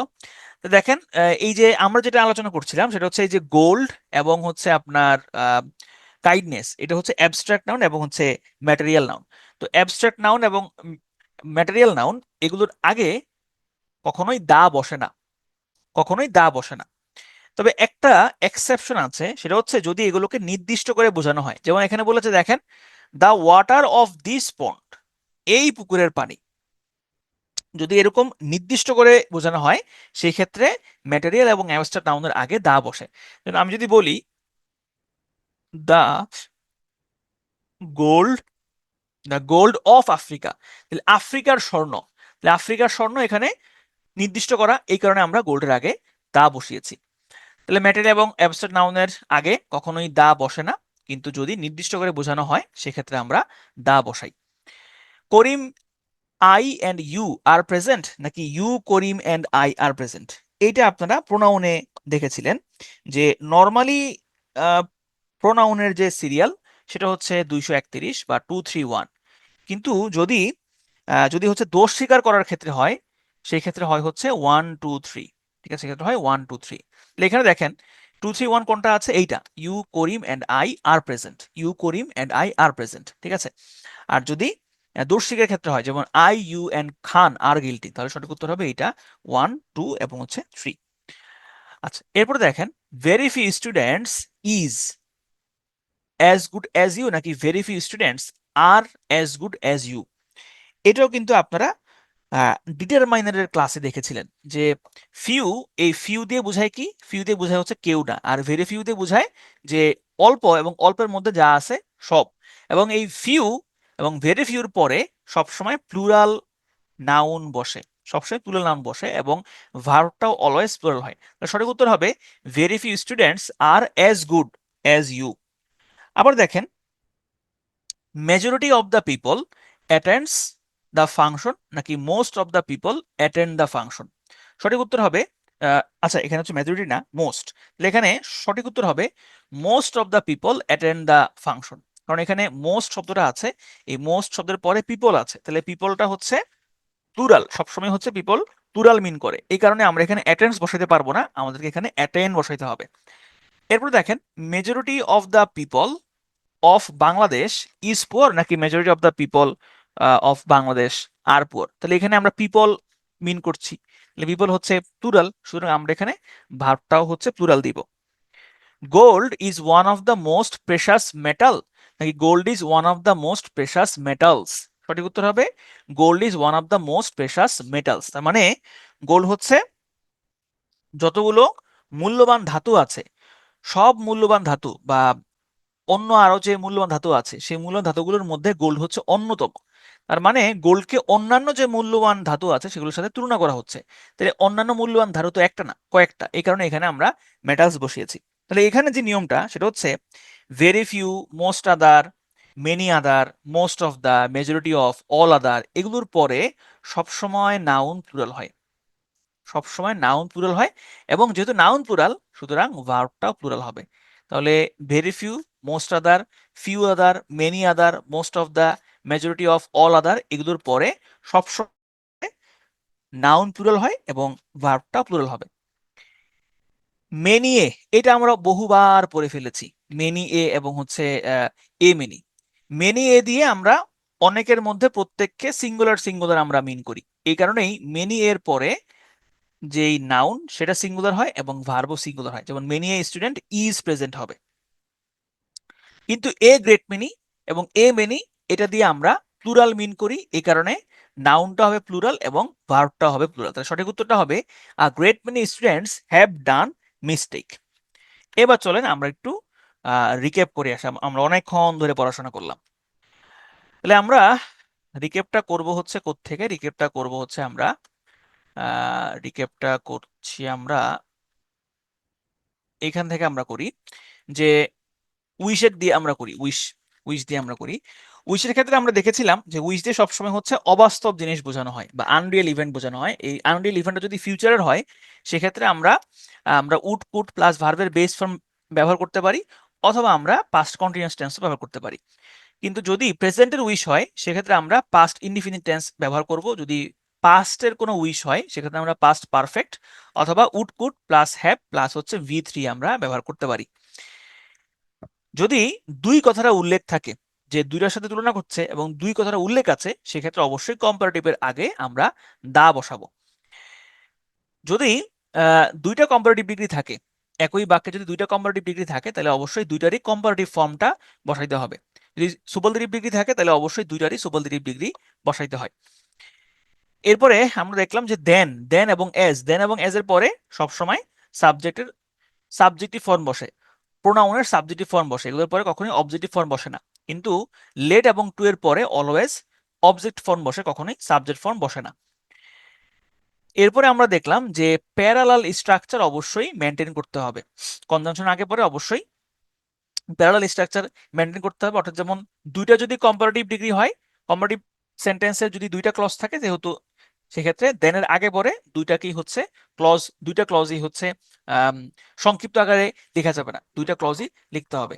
তো দেখেন, এই যে আমরা যেটা আলোচনা করছিলাম সেটা হচ্ছে এই যে গোল্ড এবং হচ্ছে আপনার কাইন্ডনেস, এটা হচ্ছে অ্যাবস্ট্রাক্ট নাউন এবং হচ্ছে ম্যাটেরিয়াল নাউন। তো অ্যাবস্ট্রাক্ট নাউন এবং ম্যাটেরিয়াল নাউন এগুলোর আগে কখনোই দা বসে না, কখনোই দা বসে না। তবে একটা এক্সেপশন আছে, সেটা হচ্ছে যদি এগুলোকে নির্দিষ্ট করে বোঝানো হয়। যেমন এখানে বলেছে দেখেন, দ্য ওয়াটার অফ দিস পন্ড, এই পুকুরের পানি, যদি এরকম নির্দিষ্ট করে বোঝানো হয় সেই ক্ষেত্রে ম্যাটেরিয়াল এবং অ্যাবস্ট্রাক্ট নাউনের আগে দা বসে। আমি যদি বলি the gold, the gold of Africa, তাহলে আফ্রিকার স্বর্ণ, তাহলে আফ্রিকার স্বর্ণ এখানে নির্দিষ্ট করা, এই কারণে আমরা গোল্ডের আগে দা বসিয়েছি। তাহলে ম্যাটেরিয়াল এবং অ্যাবস্ট্রাক্ট নাউনের আগে কখনোই দা বসে না, কিন্তু যদি নির্দিষ্ট করে বোঝানো হয় সেক্ষেত্রে আমরা দা বসাই। Karim I and you are present নাকি you Karim and I are present, এইটা আপনারা প্রোনাউনে দেখেছিলেন যে নর্মালি প্রোনাউনের যে সিরিয়াল সেটা হচ্ছে 231 বা 231, কিন্তু যদি যদি হচ্ছে দোষ স্বীকার করার ক্ষেত্রে হয় সেই ক্ষেত্রে হয় হচ্ছে 1 2 3। ঠিক আছে, সেক্ষেত্রে হয় 1 2 3। এখানে দেখেন 2 3 1 কোনটা আছে? এইটা, you Karim and I are present, you Karim and I are present. ঠিক আছে, আর যদি দোষিকের ক্ষেত্রে হয়, যেমন I you and Khan are guilty, তাহলে সঠিক উত্তর হবে এইটা 1 2 এবং হচ্ছে 3। আচ্ছা, এরপরে দেখেন very few students is as good as you নাকি very few students are as good as you. এটাও কিন্তু আপনারা ডিটারমাইনারের ক্লাসে দেখেছিলেন যে ফিউ, এই ফিউ দিয়ে বোঝায় কি? ফিউ দিয়ে বোঝায় হচ্ছে কেউ না, আর ভেরি ফিউ দিয়ে বোঝায় যে অল্প এবং অল্পের মধ্যে যা আছে সব। এবং এই ফিউ এবং ভেরি ফিউর পরে সবসময় প্লুরাল নাউন বসে, সবসময় প্লুরাল নাউন বসে এবং ভার্বটাও অলওয়েজ প্লুরাল হয়। সঠিক উত্তর হবে very few students are as good as you. আবার দেখেন majority of the people attends the function নাকি most of the people attend the function. সঠিক উত্তর হবে আচ্ছা, এখানে হচ্ছে মেজরিটি না মোস্ট, এখানে সঠিক উত্তর হবে most of the people attend the function. কারণ এখানে মোস্ট শব্দটা আছে, এই মোস্ট শব্দের পরে পিপল আছে, তাহলে পিপলটা হচ্ছে প্লুরাল, সবসময় হচ্ছে পিপল প্লুরাল মিন করে, এই কারণে আমরা এখানে অ্যাটেন্ডস বসাইতে পারবো না, আমাদেরকে এখানে অ্যাটেন্ড বসাইতে হবে। এরপর দেখেন majority of the people of Bangladesh is poor নাকি majority of the people of Bangladesh are poor. তাহলে এখানে আমরা পিপল মিন করছি, পিপল হচ্ছে প্লুরাল, সুতরাং আমরা এখানে ভার্বটাও হচ্ছে প্লুরাল দিব। Gold is one of the most precious metal নাকি gold is one of the most precious metals. সঠিক উত্তর হবে gold is one of the most precious metals. তার মানে গোল্ড হচ্ছে যতগুলো মূল্যবান ধাতু আছে, সব মূল্যবান ধাতু বা অন্য আরো যে মূল্যবান ধাতু আছে সেই মূল্যবান ধাতুগুলোর মধ্যে গোল্ড হচ্ছে অন্যতম। তার মানে গোল্ডকে অন্যান্য যে মূল্যবান ধাতু আছে সেগুলোর সাথে তুলনা করা হচ্ছে। তাহলে অন্যান্য মূল্যবান ধাতু তো একটা না, কয়েকটা, এই কারণে এখানে আমরা মেটালস বসিয়েছি। তাহলে এখানে যে নিয়মটা সেটা হচ্ছে very few, most other, many other, most of the, majority of, all other, এগুলোর পরে সবসময় নাউন প্লুরাল হয়, সবসময় নাউন প্লুরাল হয়। এবং যেহেতু নাউন প্লুরাল সুতরাং ভার্বটাও প্লুরাল হবে। তাহলে very few, most other, few other, many other, most of the, majority of, all other, এগুলোর পরে সবসময় নাউন প্লুরাল হয় এবং ভার্বটাও প্লুরাল হবে। মেনি এ, এটা আমরা বহুবার পড়ে ফেলেছি, মেনি এ এবং হচ্ছে এ মেনি। মেনি এ দিয়ে আমরা অনেকের মধ্যে প্রত্যেককে সিঙ্গুলার সিঙ্গুলার আমরা মিন করি, এই কারণেই মেনি এর পরে যেই নাউন সেটা সিঙ্গুলার হয় এবং ভার্বও সিঙ্গুলার হয়, যেমন many a student is present হবে। কিন্তু এ গ্রেট মেনি এবং এ মেনি এটা দিয়ে আমরা প্লুরাল মিন করি, এই কারণে নাউনটা হবে প্লুরাল এবং ভার্বটা হবে প্লুরাল। তাহলে সঠিক উত্তরটা হবে a great many students have done mistake. এবার চলেন আমরা একটু রিক্যাপ করে আসি, আমরা অনেকক্ষণ ধরে পড়াশোনা করলাম। তাহলে আমরা রিক্যাপটা করব হচ্ছে কোত্থেকে? রিক্যাপটা করব হচ্ছে আমরা রিক্যাপটা করছি আমরা এখান থেকে আমরা করি যে উইশের দিয়ে আমরা করি, উইশ দিয়ে আমরা করি। উইশের ক্ষেত্রে আমরা দেখেছিলাম যে উইশ দিয়ে সবসময় হচ্ছে অবাস্তব জিনিস বোঝানো হয় বা আনরিয়েল ইভেন্ট বোঝানো হয়। এই আনরিয়েল ইভেন্টটা যদি ফিউচারের হয় সেক্ষেত্রে আমরা আমরা উড কুড প্লাস ভার্বের বেস ফর্ম ব্যবহার করতে পারি, অথবা আমরা পাস্ট কন্টিনিউয়াস টেন্স ব্যবহার করতে পারি। কিন্তু যদি প্রেজেন্টের উইশ হয় সেক্ষেত্রে আমরা পাস্ট ইনডিফিনিট টেন্স ব্যবহার করব। যদি পাস্টের কোনো উইশ হয় সেক্ষেত্রে আমরা পাস্ট পারফেক্ট অথবা would could plus have plus হচ্ছে V3 আমরা ব্যবহার করতে পারি। যদি দুই কথাটা উল্লেখ থাকে, যে দুইটার সাথে তুলনা করছে এবং দুই কথাটা উল্লেখ আছে, সেক্ষেত্রে অবশ্যই কম্পারেটিভের আগে আমরা দা বসাবো। যদি দুইটা কম্পারেটিভ ডিগ্রি থাকে, একই বাক্যে যদি দুইটা কম্পারেটিভ ডিগ্রি থাকে তাহলে অবশ্যই দুইটারই কম্পারেটিভ ফর্মটা বসাইতে হবে। যদি সুপারলেটিভ ডিগ্রি থাকে তাহলে অবশ্যই দুইটারই সুপারলেটিভ ডিগ্রি বসাইতে হয়। এরপরে আমরা দেখলাম যে দেন এবং এজ এর পরে সবসময় সাবজেক্টের সাবজেক্টিভ ফর্ম বসে, প্রোনাউনের সাবজেক্টিভ ফর্ম বসে, এগুলোর পরে কখনোই অবজেক্টিভ ফর্ম বসে না। কিন্তু লেট এবং টু এর পরে অলওয়েজ অবজেক্ট ফর্ম বসে, কখনোই সাবজেক্ট ফর্ম বসে না। এরপরে আমরা দেখলাম যে প্যারালাল স্ট্রাকচার অবশ্যই মেনটেন করতে হবে, কনজাংশন আগে পরে অবশ্যই প্যারালাল স্ট্রাকচার মেনটেন করতে হবে। অর্থাৎ যেমন দুইটা যদি কম্পারেটিভ ডিগ্রি হয়, কম্পারেটিভ সেন্টেন্সের যদি দুইটা ক্লজ থাকে, যেহেতু সেক্ষেত্রে দেনের আগে পরে দুইটাকেই হচ্ছে ক্লজ, দুইটা ক্লজই হচ্ছে সংক্ষিপ্ত আকারে লেখা যাবে না, দুইটা ক্লজই লিখতে হবে।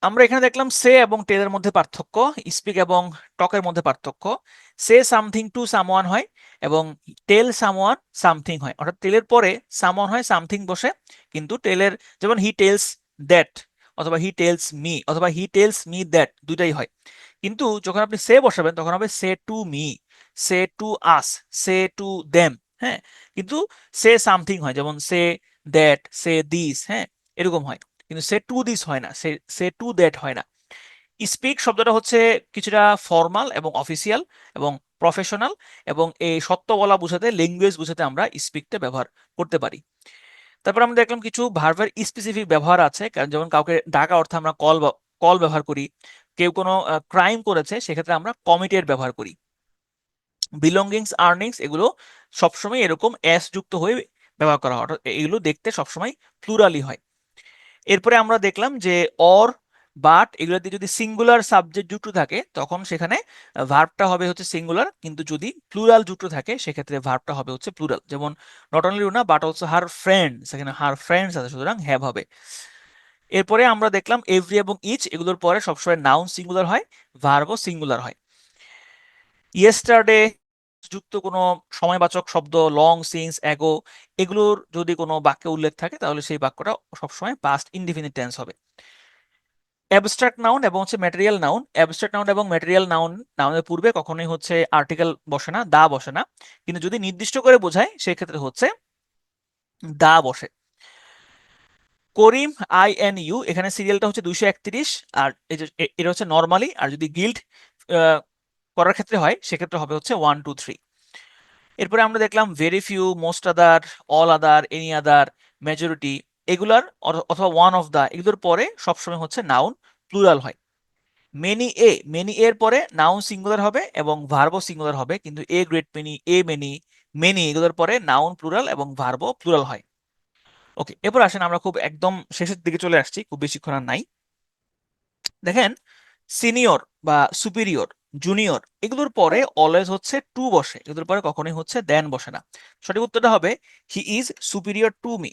আমরা এখানে দেখলাম সে এবং টেলের মধ্যে পার্থক্য, স্পিক এবং টকের মধ্যে পার্থক্য। সে সামথিং টু সামওয়ান হয় এবং টেল সামওয়ান সামথিং হয়, অর্থাৎ টেলের পরে সামওয়ান হয়, সামথিং বসে। কিন্তু টেলের, যেমন হি টেলস দ্যাট, অথবা হি টেলস মি, অথবা হি টেলস মি দ্যাট, দুইটাই হয়। কিন্তু যখন আপনি সে বসাবেন তখন হবে say to me, say to us, say to them. হ্যাঁ, কিন্তু সে সামথিং হয়, যেমন সে দ্যাট, সে দিস, হ্যাঁ, এরকম হয়। কিন্তু সে টু দিস হয় না, সে সে টু দ্যাট হয় না। স্পিক শব্দটা হচ্ছে কিছুটা ফর্মাল এবং অফিসিয়াল এবং প্রফেশনাল, এবং এই সত্য বলা বোঝাতে, ল্যাঙ্গুয়েজ বোঝাতে আমরা স্পিকটা ব্যবহার করতে পারি। তারপর আমরা দেখলাম কিছু ভার্বের স্পেসিফিক ব্যবহার আছে, কারণ যেমন কাউকে ডাকা অর্থে আমরা কল কল ব্যবহার করি। কেউ কোনো ক্রাইম করেছে সেক্ষেত্রে আমরা কমিটেড ব্যবহার করি। বিলঙ্গিংস, আর্নিংস, এগুলো সবসময় এরকম এস যুক্ত হয়ে ব্যবহার করা হয়, অর্থাৎ এগুলো দেখতে সবসময় প্লুরালি হয়। এরপরে আমরা দেখলাম যে অর, বাট এগুলোতে যদি সিঙ্গুলার সাবজেক্ট যুক্ত থাকে তখন সেখানে ভার্বটা হবে হচ্ছে সিঙ্গুলার, কিন্তু যদি প্লুরাল যুক্ত থাকে সেক্ষেত্রে ভার্বটা হবে হচ্ছে প্লুরাল। যেমন not only Runa but also her friends, সেখানে হার ফ্রেন্ডস আছে, সুতরাং হ্যাভ হবে। এরপরে আমরা দেখলাম এভরি এবং ইচ, এগুলোর পরে সবসময় নাউন সিঙ্গুলার হয়, ভার্বও সিঙ্গুলার হয়। ইয়েস্টারডে যুক্ত কোনো সময়বাচক শব্দ, লং, সিন্স, অ্যাগো, এগুলোর যদি কোনো বাক্যে উল্লেখ থাকে তাহলে সেই বাক্যটা সবসময় পাস্ট ইনডিফিনিট টেন্স হবে। অ্যাবস্ট্রাক্ট নাউন এবং হচ্ছে ম্যাটেরিয়াল নাউন, অ্যাবস্ট্রাক্ট নাউন এবং ম্যাটেরিয়াল নাউন, নাউনের পূর্বে কখনোই হচ্ছে আর্টিকেল বসে না, দা বসে না, কিন্তু যদি নির্দিষ্ট করে বোঝায় সেক্ষেত্রে হচ্ছে দা বসে। করিম, আই এন ইউ, এখানে সিরিয়ালটা হচ্ছে 231, আর এটা হচ্ছে নর্মালি, আর যদি গিল্ড করার ক্ষেত্রে হয় সেক্ষেত্রে হবে হচ্ছে 1 2 3। এরপরে আমরা দেখলাম ভেরি ফিউ, মোস্ট আদার, all other, any other, majority, এগুলার অথবা ওয়ান অফ দা, এগুলোর পরে সবসময় হচ্ছে নাউন প্লুরাল হয়। মেনি এ, মেনি এর পরে নাউন সিঙ্গুলার হবে এবং ভার্বও সিঙ্গুলার হবে, কিন্তু a great many, A many, many, এগুলোর পরে নাউন প্লুরাল এবং ভার্বও প্লুরাল হয়। ওকে, এরপর আসেন আমরা খুব একদম শেষের দিকে চলে আসছি, খুব বেশিক্ষণ আর নাই। দেখেন, সিনিয়র বা সুপিরিয়র, জুনিয়র, এগুলোর পরে অলওয়েজ হচ্ছে টু বসে, এগুলোর পরে কখনোই হচ্ছে দেন বসে না। সঠিক উত্তরটা হবে he is superior to me,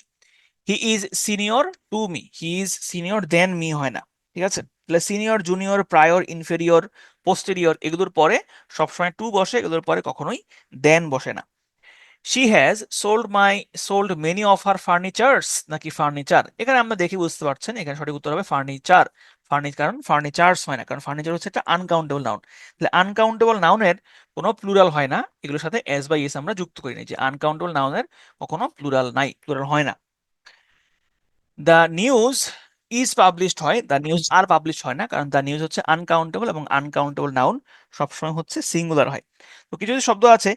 he is senior to me, he is senior than me হয় না। ঠিক আছে, তাহলে senior, junior, prior, inferior, posterior, এগুলোর পরে সবসময় টু বসে, এগুলোর পরে কখনোই দেন বসে না। She has sold many of her furnitures, নাকি ফার্নিচার, এখানে আমরা দেখে বুঝতে পারছেন এখানে সঠিক উত্তর হবে ফার্নিচার। কারণ ফার্নিচার্স হয় না, কারণ ফার্নিচার হচ্ছে একটা আনকাউন্টেবল নাউন। তাহলে আনকাউন্টেবল নাউনের কোনো প্লুরাল হয় না, এগুলোর সাথে এস বা ইস আমরা যুক্ত করি না, যে আনকাউন্টেবল নাউনের কখনো প্লুরাল নাই, প্লুরাল হয় না। দ্য নিউজ ইজ পাবলিশড হয়, দ্য নিউজ আর পাবলিশ হয় না, কারণ দ্য নিউজ হচ্ছে আনকাউন্টেবল এবং আনকাউন্টেবল নাউন সবসময় হচ্ছে সিঙ্গুলার হয়। তো কিছু কিছু শব্দ আছে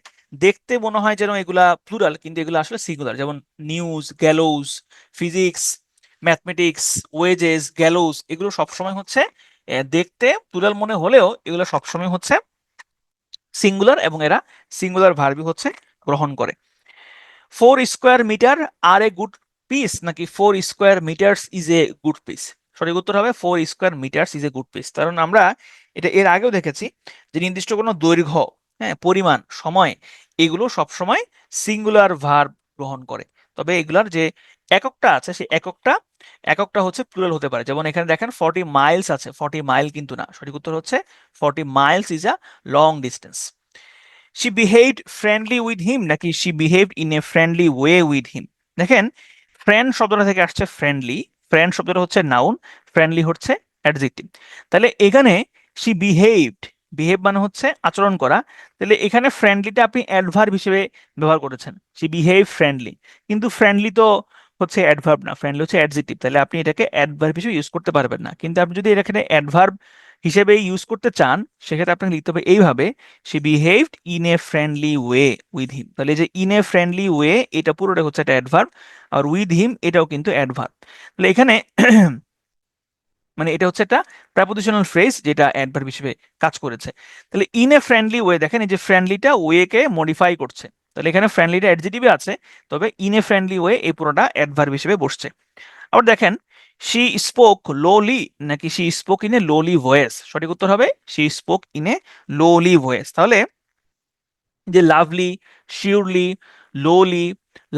দেখতে মনে হয় যেন এগুলা প্লুরাল, কিন্তু এগুলো আসলে সিঙ্গুলার, যেমন news, gallows, physics, mathematics, wages, gallows, এগুলো সবসময় হচ্ছে দেখতে প্লুরাল মনে হলেও এগুলো সবসময় হচ্ছে সিঙ্গুলার, এবং এরা সিঙ্গুলার ভার্বই হচ্ছে গ্রহণ করে। 4 square meter are a good piece, নাকি 4 square meters is a good piece, সঠিক উত্তর হবে 4 square meters is a good piece. কারণ আমরা এটা এর আগেও দেখেছি যে নির্দিষ্ট কোনো দৈর্ঘ্য, হ্যাঁ, পরিমাণ, সময়, এগুলো সবসময় সিঙ্গুলার ভার্ব গ্রহণ করে। তবে এগুলার যে এককটা আছে সেই এককটা হচ্ছে প্লুরাল হতে পারে। যেমন এখানে দেখেন 40 মাইলস আছে, 40 মাইল কিন্তু না, সঠিক উত্তর হচ্ছে 40 miles is a long distance. She behaved friendly with him, নাকি she behaved in a friendly way with him. দেখেন, ফ্রেন্ড শব্দটা থেকে আসছে ফ্রেন্ডলি, ফ্রেন্ড শব্দটা হচ্ছে নাউন, ফ্রেন্ডলি হচ্ছে অ্যাডজেক্টিভ। তাহলে এখানে শি বিহেভড, বিহেভ মানে হচ্ছে আচরণ করা, তাহলে এখানে ফ্রেন্ডলিটা আপনি অ্যাডভার্ব হিসেবে ব্যবহার করেছেন, শি বিহেভ ফ্রেন্ডলি, কিন্তু ফ্রেন্ডলি তো হচ্ছে অ্যাডভার্ব না, ফ্রেন্ডলি হচ্ছে অ্যাডজেক্টিভ, তাহলে আপনি এটাকে অ্যাডভার্ব হিসেবে ইউজ করতে পারবেন না। কিন্তু আপনি যদি এখানে অ্যাডভার্ব হিসেবে ইউজ করতে চান সেক্ষেত্রে আপনাকে লিখতে হবে এইভাবে, she behaved in a friendly way with হিম। তাহলে যে ইন এ ফ্রেন্ডলি ওয়ে, এটা পুরোটা হচ্ছে একটা অ্যাডভার্ব, আর উইথ হিম এটাও কিন্তু অ্যাডভার্ব। তাহলে এখানে মানে এটা হচ্ছে একটা প্রেপোজিশনাল ফ্রেজ যেটা অ্যাডভার্ব হিসেবে কাজ করেছে। তাহলে ইন এ ফ্রেন্ডলি ওয়ে, দেখেন এই যে ফ্রেন্ডলিটা ওয়ে কে মডিফাই করছে, তাহলে এখানে ফ্রেন্ডলিটা অ্যাডজেক্টিভে আছে, তবে ইন এ ফ্রেন্ডলি ওয়ে এই পুরোটা অ্যাডভার্ব হিসেবে বসছে। আবার দেখেন, শি স্পোক লোলি, নাকি she spoke in a lowly voice, সঠিক উত্তর হবে she spoke in a lowly voice. তাহলে যে লাভলি, শিওরলি, লোলি,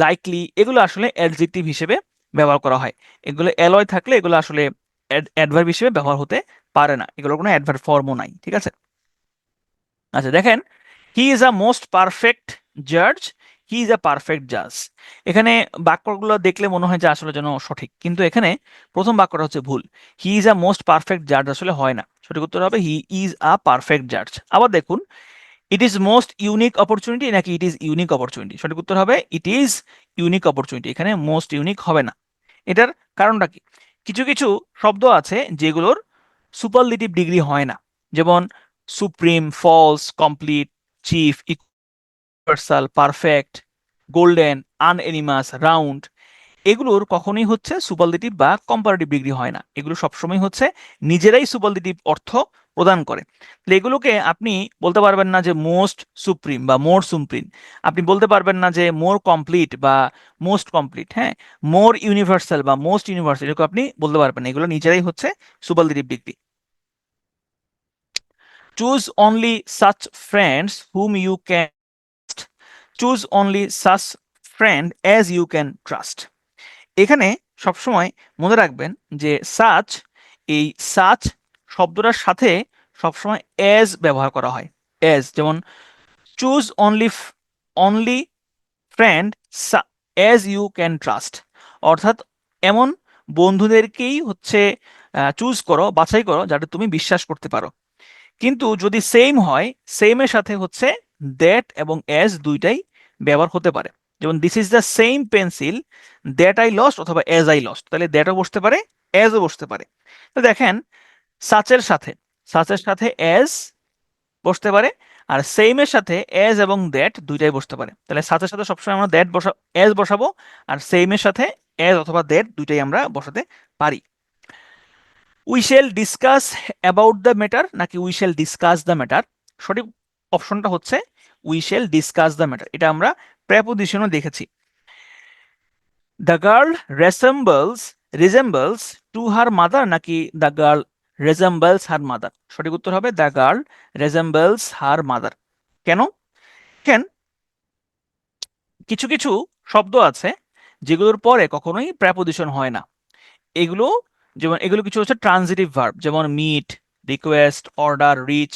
লাইকলি, এগুলো আসলে অ্যাডজেক্টিভ হিসেবে ব্যবহার করা হয়। এগুলো অ্যালয় থাকলে এগুলো আসলে অ্যাডভার্ব হিসেবে ব্যবহার হতে পারে না, এগুলোর কোনো অ্যাডভার্ব ফর্মও নাই, ঠিক আছে। আচ্ছা দেখেন, he is a most perfect জাজ, হি ইজ আ পারফেক্ট জাজ। এখানে বাক্যগুলো দেখলে মনে হয় যে আসলে যেন সঠিক, কিন্তু এখানে প্রথম বাক্যটা হচ্ছে ভুল। He is a most perfect জাজ আসলে হয় না, সঠিক উত্তর হবে হি ইজ আ পারফেক্ট জাজ। আবার দেখুন, it is most unique opportunity নাকি ইট ইজ ইউনিক অপরচুনিটি, সঠিক উত্তর হবে ইট ইজ ইউনিক অপরচুনিটি, এখানে মোস্ট ইউনিক হবে না। এটার কারণটা কি? কিছু কিছু শব্দ আছে যেগুলোর সুপারলেটিভ ডিগ্রি হয় না, যেমন supreme, false, complete, chief, universal, perfect, golden, unanimous, round. এগুলোর কখনোই হচ্ছে সুপারলেটিভ বা কম্পারেটিভ ডিগ্রি হয় না, এগুলো সবসময় হচ্ছে নিজেরাই সুপারলেটিভ অর্থ প্রদান করে। তাহলে এগুলোকে আপনি বলতে পারবেন না যে মোস্ট সুপ্রিম বা মোর সুপ্রিম, আপনি বলতে পারবেন না যে মোর কমপ্লিট বা মোস্ট কমপ্লিট, হ্যাঁ, মোর ইউনিভার্সাল বা মোস্ট ইউনিভার্সাল, এরকম আপনি বলতে পারবেন না, এগুলো নিজেরাই হচ্ছে superlative degree. Choose only such friends whom you can, choose only such friend as you can trust. এখানে সবসময় মনে রাখবেন যে সাচ, এই সাচ শব্দটার সাথে সবসময় অ্যাজ ব্যবহার করা হয়। অ্যাজ, যেমন choose only, only friend as you can trust, অর্থাৎ এমন বন্ধুদেরকেই হচ্ছে চুজ করো, বাছাই করো যাতে তুমি বিশ্বাস করতে পারো। কিন্তু যদি সেম হয়, সেমের সাথে হচ্ছে দ্যাট এবং অ্যাজ দুইটাই ব্যবহার হতে পারে। যেমন this is the same pencil that I lost অথবা অ্যাজ আই লস্ট, তাহলে দ্যাটও বসতে পারে, অ্যাজও বসতে পারে। তো দেখেন, সাচের সাথে, সাচের সাথে অ্যাজ বসতে পারে, আর সেমের সাথে অ্যাজ এবং দ্যাট দুইটাই বসতে পারে। তাহলে সাচের সাথে সবসময় আমরা দ্যাট অ্যাজ বসাবো, আর সেমের সাথে অ্যাজ অথবা দ্যাট দুইটাই আমরা বসাতে পারি। We shall discuss about the matter নাকি we shall discuss the matter, সঠিক অপশনটা হচ্ছে we shall discuss the matter, এটা আমরা প্রেপোজিশনও দেখেছি। The girl resembles to her mother নাকি the girl resembles her mother, সঠিক উত্তর হবে the girl resembles her mother. কেন? কেন, কিছু কিছু শব্দ আছে যেগুলোর পরে কখনোই প্রেপোজিশন হয় না, এগুলো, যেমন এগুলো কিছু হচ্ছে ট্রানজিটিভ ভার্ব, যেমন meet, request, order, reach,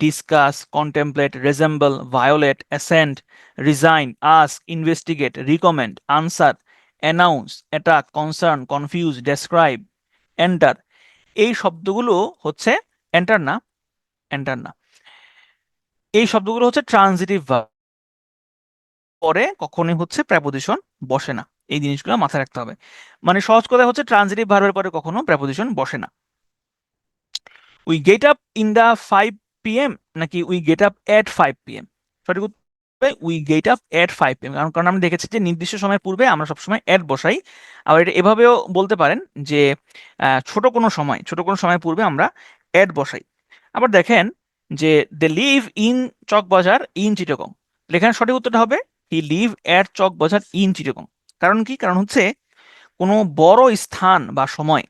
discuss, contemplate, resemble, violate, assent, resign, ask, investigate, recommend, answer, announce, attack, concern, confuse, describe, enter. এই শব্দগুলো হচ্ছে এন্টার না, এন্টার না, এই শব্দগুলো হচ্ছে ট্রানজিটিভ ভার্ব, পরে কখনোই হচ্ছে প্রেপোজিশন বসে না, এই জিনিসগুলো মাথায় রাখতে হবে। মানে সহজ কথা হচ্ছে ট্রানজিটিভ ভার্বের পরে কখনো প্রেপোজিশন বসে না। We get up in the 5 p.m. নাকি we get up at 5 p.m., সঠিক উত্তর we get up at 5 p.m. কারণ কারণ আমরা দেখেছি যে নির্দিষ্ট সময়ের পূর্বে আমরা সবসময় এট বসাই। আবার এটা এভাবেও বলতে পারেন যে ছোট কোনো সময়, ছোট কোনো সময়ের পূর্বে আমরা এট বসাই। আবার দেখেন যে they live in Chawkbazar in Chittagong, এখানে সঠিক উত্তরটা হবে he live at Chawkbazar in Chittagong. কারণ কি? কারণ হচ্ছে কোনো বড় স্থান বা সময়,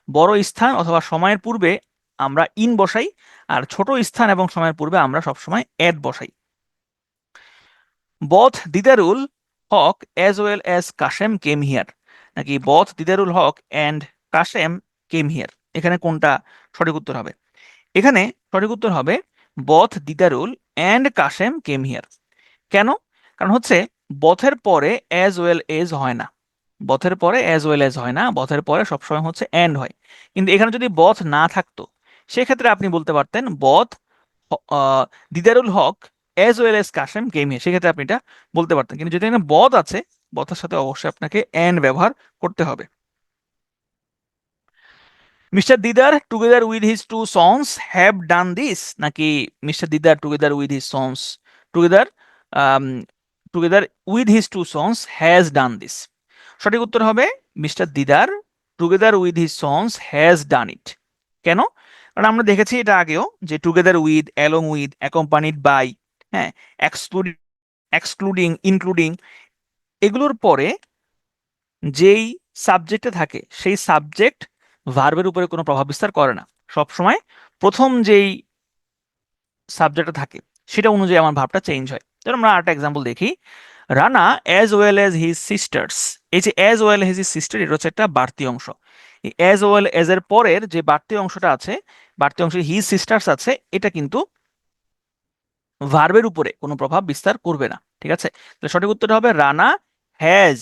বড় স্থান অথবা সময়ের পূর্বে আমরা ইন বসাই, আর ছোট স্থান এবং সময়ের পূর্বে আমরা সবসময় এট বসাই। Both Didarul Haque as well as Kashem came here, নাকি both Didarul Haque and Kashem came here, এখানে কোনটা সঠিক উত্তর হবে? এখানে সঠিক উত্তর হবে both Didarul and Kashem came here. কেন? কারণ হচ্ছে বথের পরে অ্যাজ ওয়েল এজ হয় না, বথের পরে অ্যাজ ওয়েল এজ হয় না, বথের পরে সবসময় হচ্ছে অ্যান্ড হয়। কিন্তু এখানে যদি বথ না থাকতো, সেক্ষেত্রে আপনি বলতে পারতেন both Didarul Haque as well as Kashem came here, সেক্ষেত্রে আপনি এটা বলতে পারতেন। কিন্তু যদি এখানে বথ আছে, বথের সাথে অবশ্যই আপনাকে অ্যান্ড ব্যবহার করতে হবে। Mr Didar together with his two sons have done this, নাকি Mr Didar together with his sons, together together with his two sons has done this, সঠিক উত্তর হবে Mr Didar together with his sons has done it. কেন? কারণ আমরা দেখেছি এটা আগেও যে together with, along with, accompanied by, হ্যাঁ, এক্সক্লুডিং, এক্সক্লুডিং, ইনক্লুডিং, এগুলোর পরে যেই সাবজেক্টে থাকে সেই সাবজেক্ট ভার্বের উপরে কোনো প্রভাব বিস্তার করে না, সবসময় প্রথম যেই সাবজেক্টে থাকে সেটা অনুযায়ী আমার ভাবটা চেঞ্জ হয়। যেমন আমরা আরেকটা এক্সাম্পল দেখি, Rana as well as his sisters, এই যে অ্যাজ ওয়েল হিজ সিস্টার, এটা হচ্ছে একটা বাড়তি অংশ, অ্যাজ ওয়েল এজ এর পরের যে বাড়তি অংশটা আছে, বাড়তি অংশে হিজ সিস্টার্স আছে, এটা কিন্তু ভার্বের উপরে কোনো প্রভাব বিস্তার করবে না। ঠিক আছে, তাহলে সঠিক উত্তরটা হবে Rana has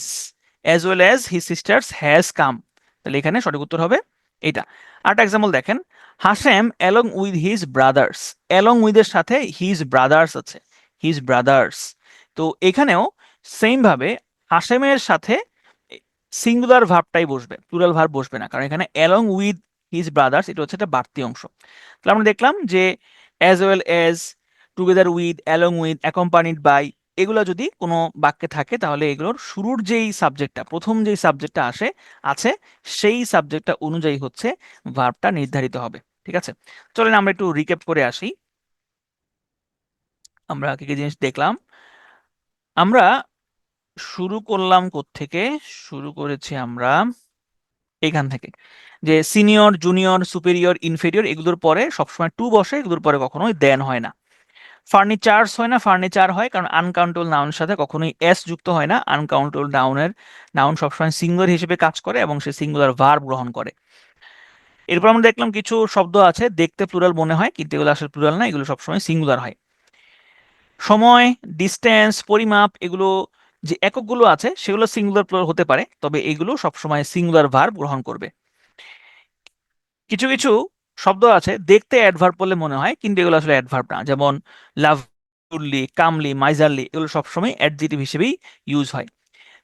as well as his sisters has come. তাহলে এখানে সঠিক উত্তর হবে এটা। আরেকটা এক্সাম্পল দেখেন, Hashem along with his brothers, along with এর সাথে হিজ ব্রাদার্স আছে, হিজ ব্রাদার্স। তো এখানেও সেম ভাবে হাসেমের সাথে সিঙ্গুলার ভার্বটাই বসবে, প্লুরাল ভার্ব বসবে না, কারণ এখানে অ্যালং উইথ হিজ ব্রাদার্স এটা হচ্ছে একটা বাড়তি অংশ। তাহলে আমরা দেখলাম যে as well as, together with, along with, accompanied by, এগুলো যদি কোনো বাক্যে থাকে তাহলে এগুলোর শুরুর যেই সাবজেক্টটা, প্রথম যেই সাবজেক্টটা আছে সেই সাবজেক্টটা অনুযায়ী হচ্ছে ভার্বটা নির্ধারিত হবে। ঠিক আছে, চলেন আমরা একটু রিক্যাপ করে আসি, আমরা কি কি জিনিস দেখলাম। আমরা শুরু করলাম কোত্থেকে? শুরু করেছি আমরা এখান থেকে, যে সিনিয়র, জুনিয়র, সুপেরিয়র, ইনফেরিয়র এগুলোর পরে সবসময় টু বসে, এগুলোর পরে কখনোই দেন হয় না। ফার্নিচার্স হয় না, ফার্নিচার হয়, কারণ আনকাউন্টেবল নাউনের সাথে কখনোই এস যুক্ত হয় না। আনকাউন্টেবল নাউন সবসময় সিঙ্গুলার হিসেবে কাজ করে এবং সে সিঙ্গুলার ভার্ব গ্রহণ করে। এরপর আমরা দেখলাম কিছু শব্দ আছে দেখতে প্লুরাল মনে হয়, কিন্তু এগুলো আসলে প্লুরাল না, এগুলো সবসময় সিঙ্গুলার হয়। সময়, ডিস্টেন্স, পরিমাপ, এগুলো যে এককগুলো আছে সেগুলো সিঙ্গুলার প্লুরাল হতে পারে, তবে এগুলো সবসময় সিঙ্গুলার ভার্ব গ্রহণ করবে। কিছু কিছু শব্দ আছে দেখতে অ্যাডভার্ব বলে মনে হয়, কিন্তু এগুলো আসলে অ্যাডভার্ব না, যেমন লাভলি, কামলি, মাইজারলি, এগুলো সবসময় অ্যাডজেক্টিভ হিসেবেই ইউজ হয়।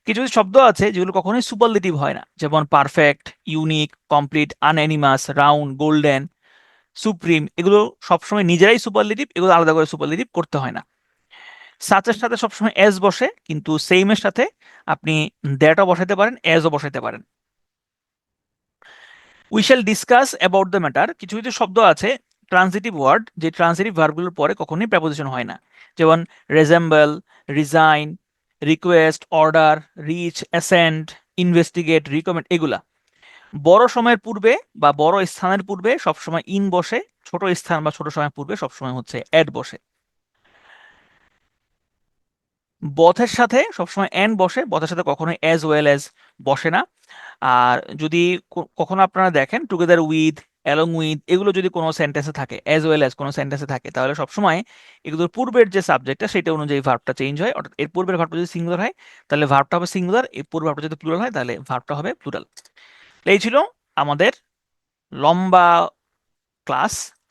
কিছু কিছু শব্দ আছে যেগুলো কখনোই সুপারলেটিভ হয় না, যেমন perfect, unique, complete, unanimous, round, golden, supreme, এগুলো সবসময় নিজেরাই সুপারলেটিভ, এগুলো আলাদা করে সুপারলেটিভ করতে হয় না। সাচের সাথে সবসময় এস বসে, কিন্তু সেইমের সাথে আপনি দ্যাটও বসাইতে পারেন, এসও বসাইতে পারেন। We shall discuss about the matter, কিছু কিছু শব্দ আছে ট্রান্সিটিভ ওয়ার্ড, যে ট্রান্সিটিভ ভার্বগুলোর পরে কখনোই প্রেপোজিশন হয় না, যেমন resemble, resign, request, order, reach, ascend, investigate, recommend, এগুলা বড় সময়ের পূর্বে বা বড় স্থানের পূর্বে সবসময় ইন বসে, ছোট স্থান বা ছোট সময়ের পূর্বে সবসময় হচ্ছে অ্যাড বসে। বথের সাথে সবসময় এন বসে, বথের সাথে কখনোই অ্যাজ ওয়েল অ্যাজ বসে না। আর যদি কখনো আপনারা দেখেন টুগেদার উইথ, অ্যালং উইথ, এগুলো যদি কোনো সেন্টেন্সে থাকে, অ্যাজ ওয়েল অ্যাজ কোনো সেন্টেন্সে থাকে, তাহলে সবসময় এগুলোর পূর্বের যে সাবজেক্টটা সেটা অনুযায়ী ভার্বটা চেঞ্জ হয়, অর্থাৎ এর পূর্বের ভার্বটা যদি সিঙ্গুলার হয় তাহলে ভার্বটা হবে সিঙ্গুলার, এর পূর্বের ভার্বটা যদি প্লুরাল হয় তাহলে ভার্বটা হবে প্লুরাল। এই ছিল আমাদের লম্বা ক্লাস,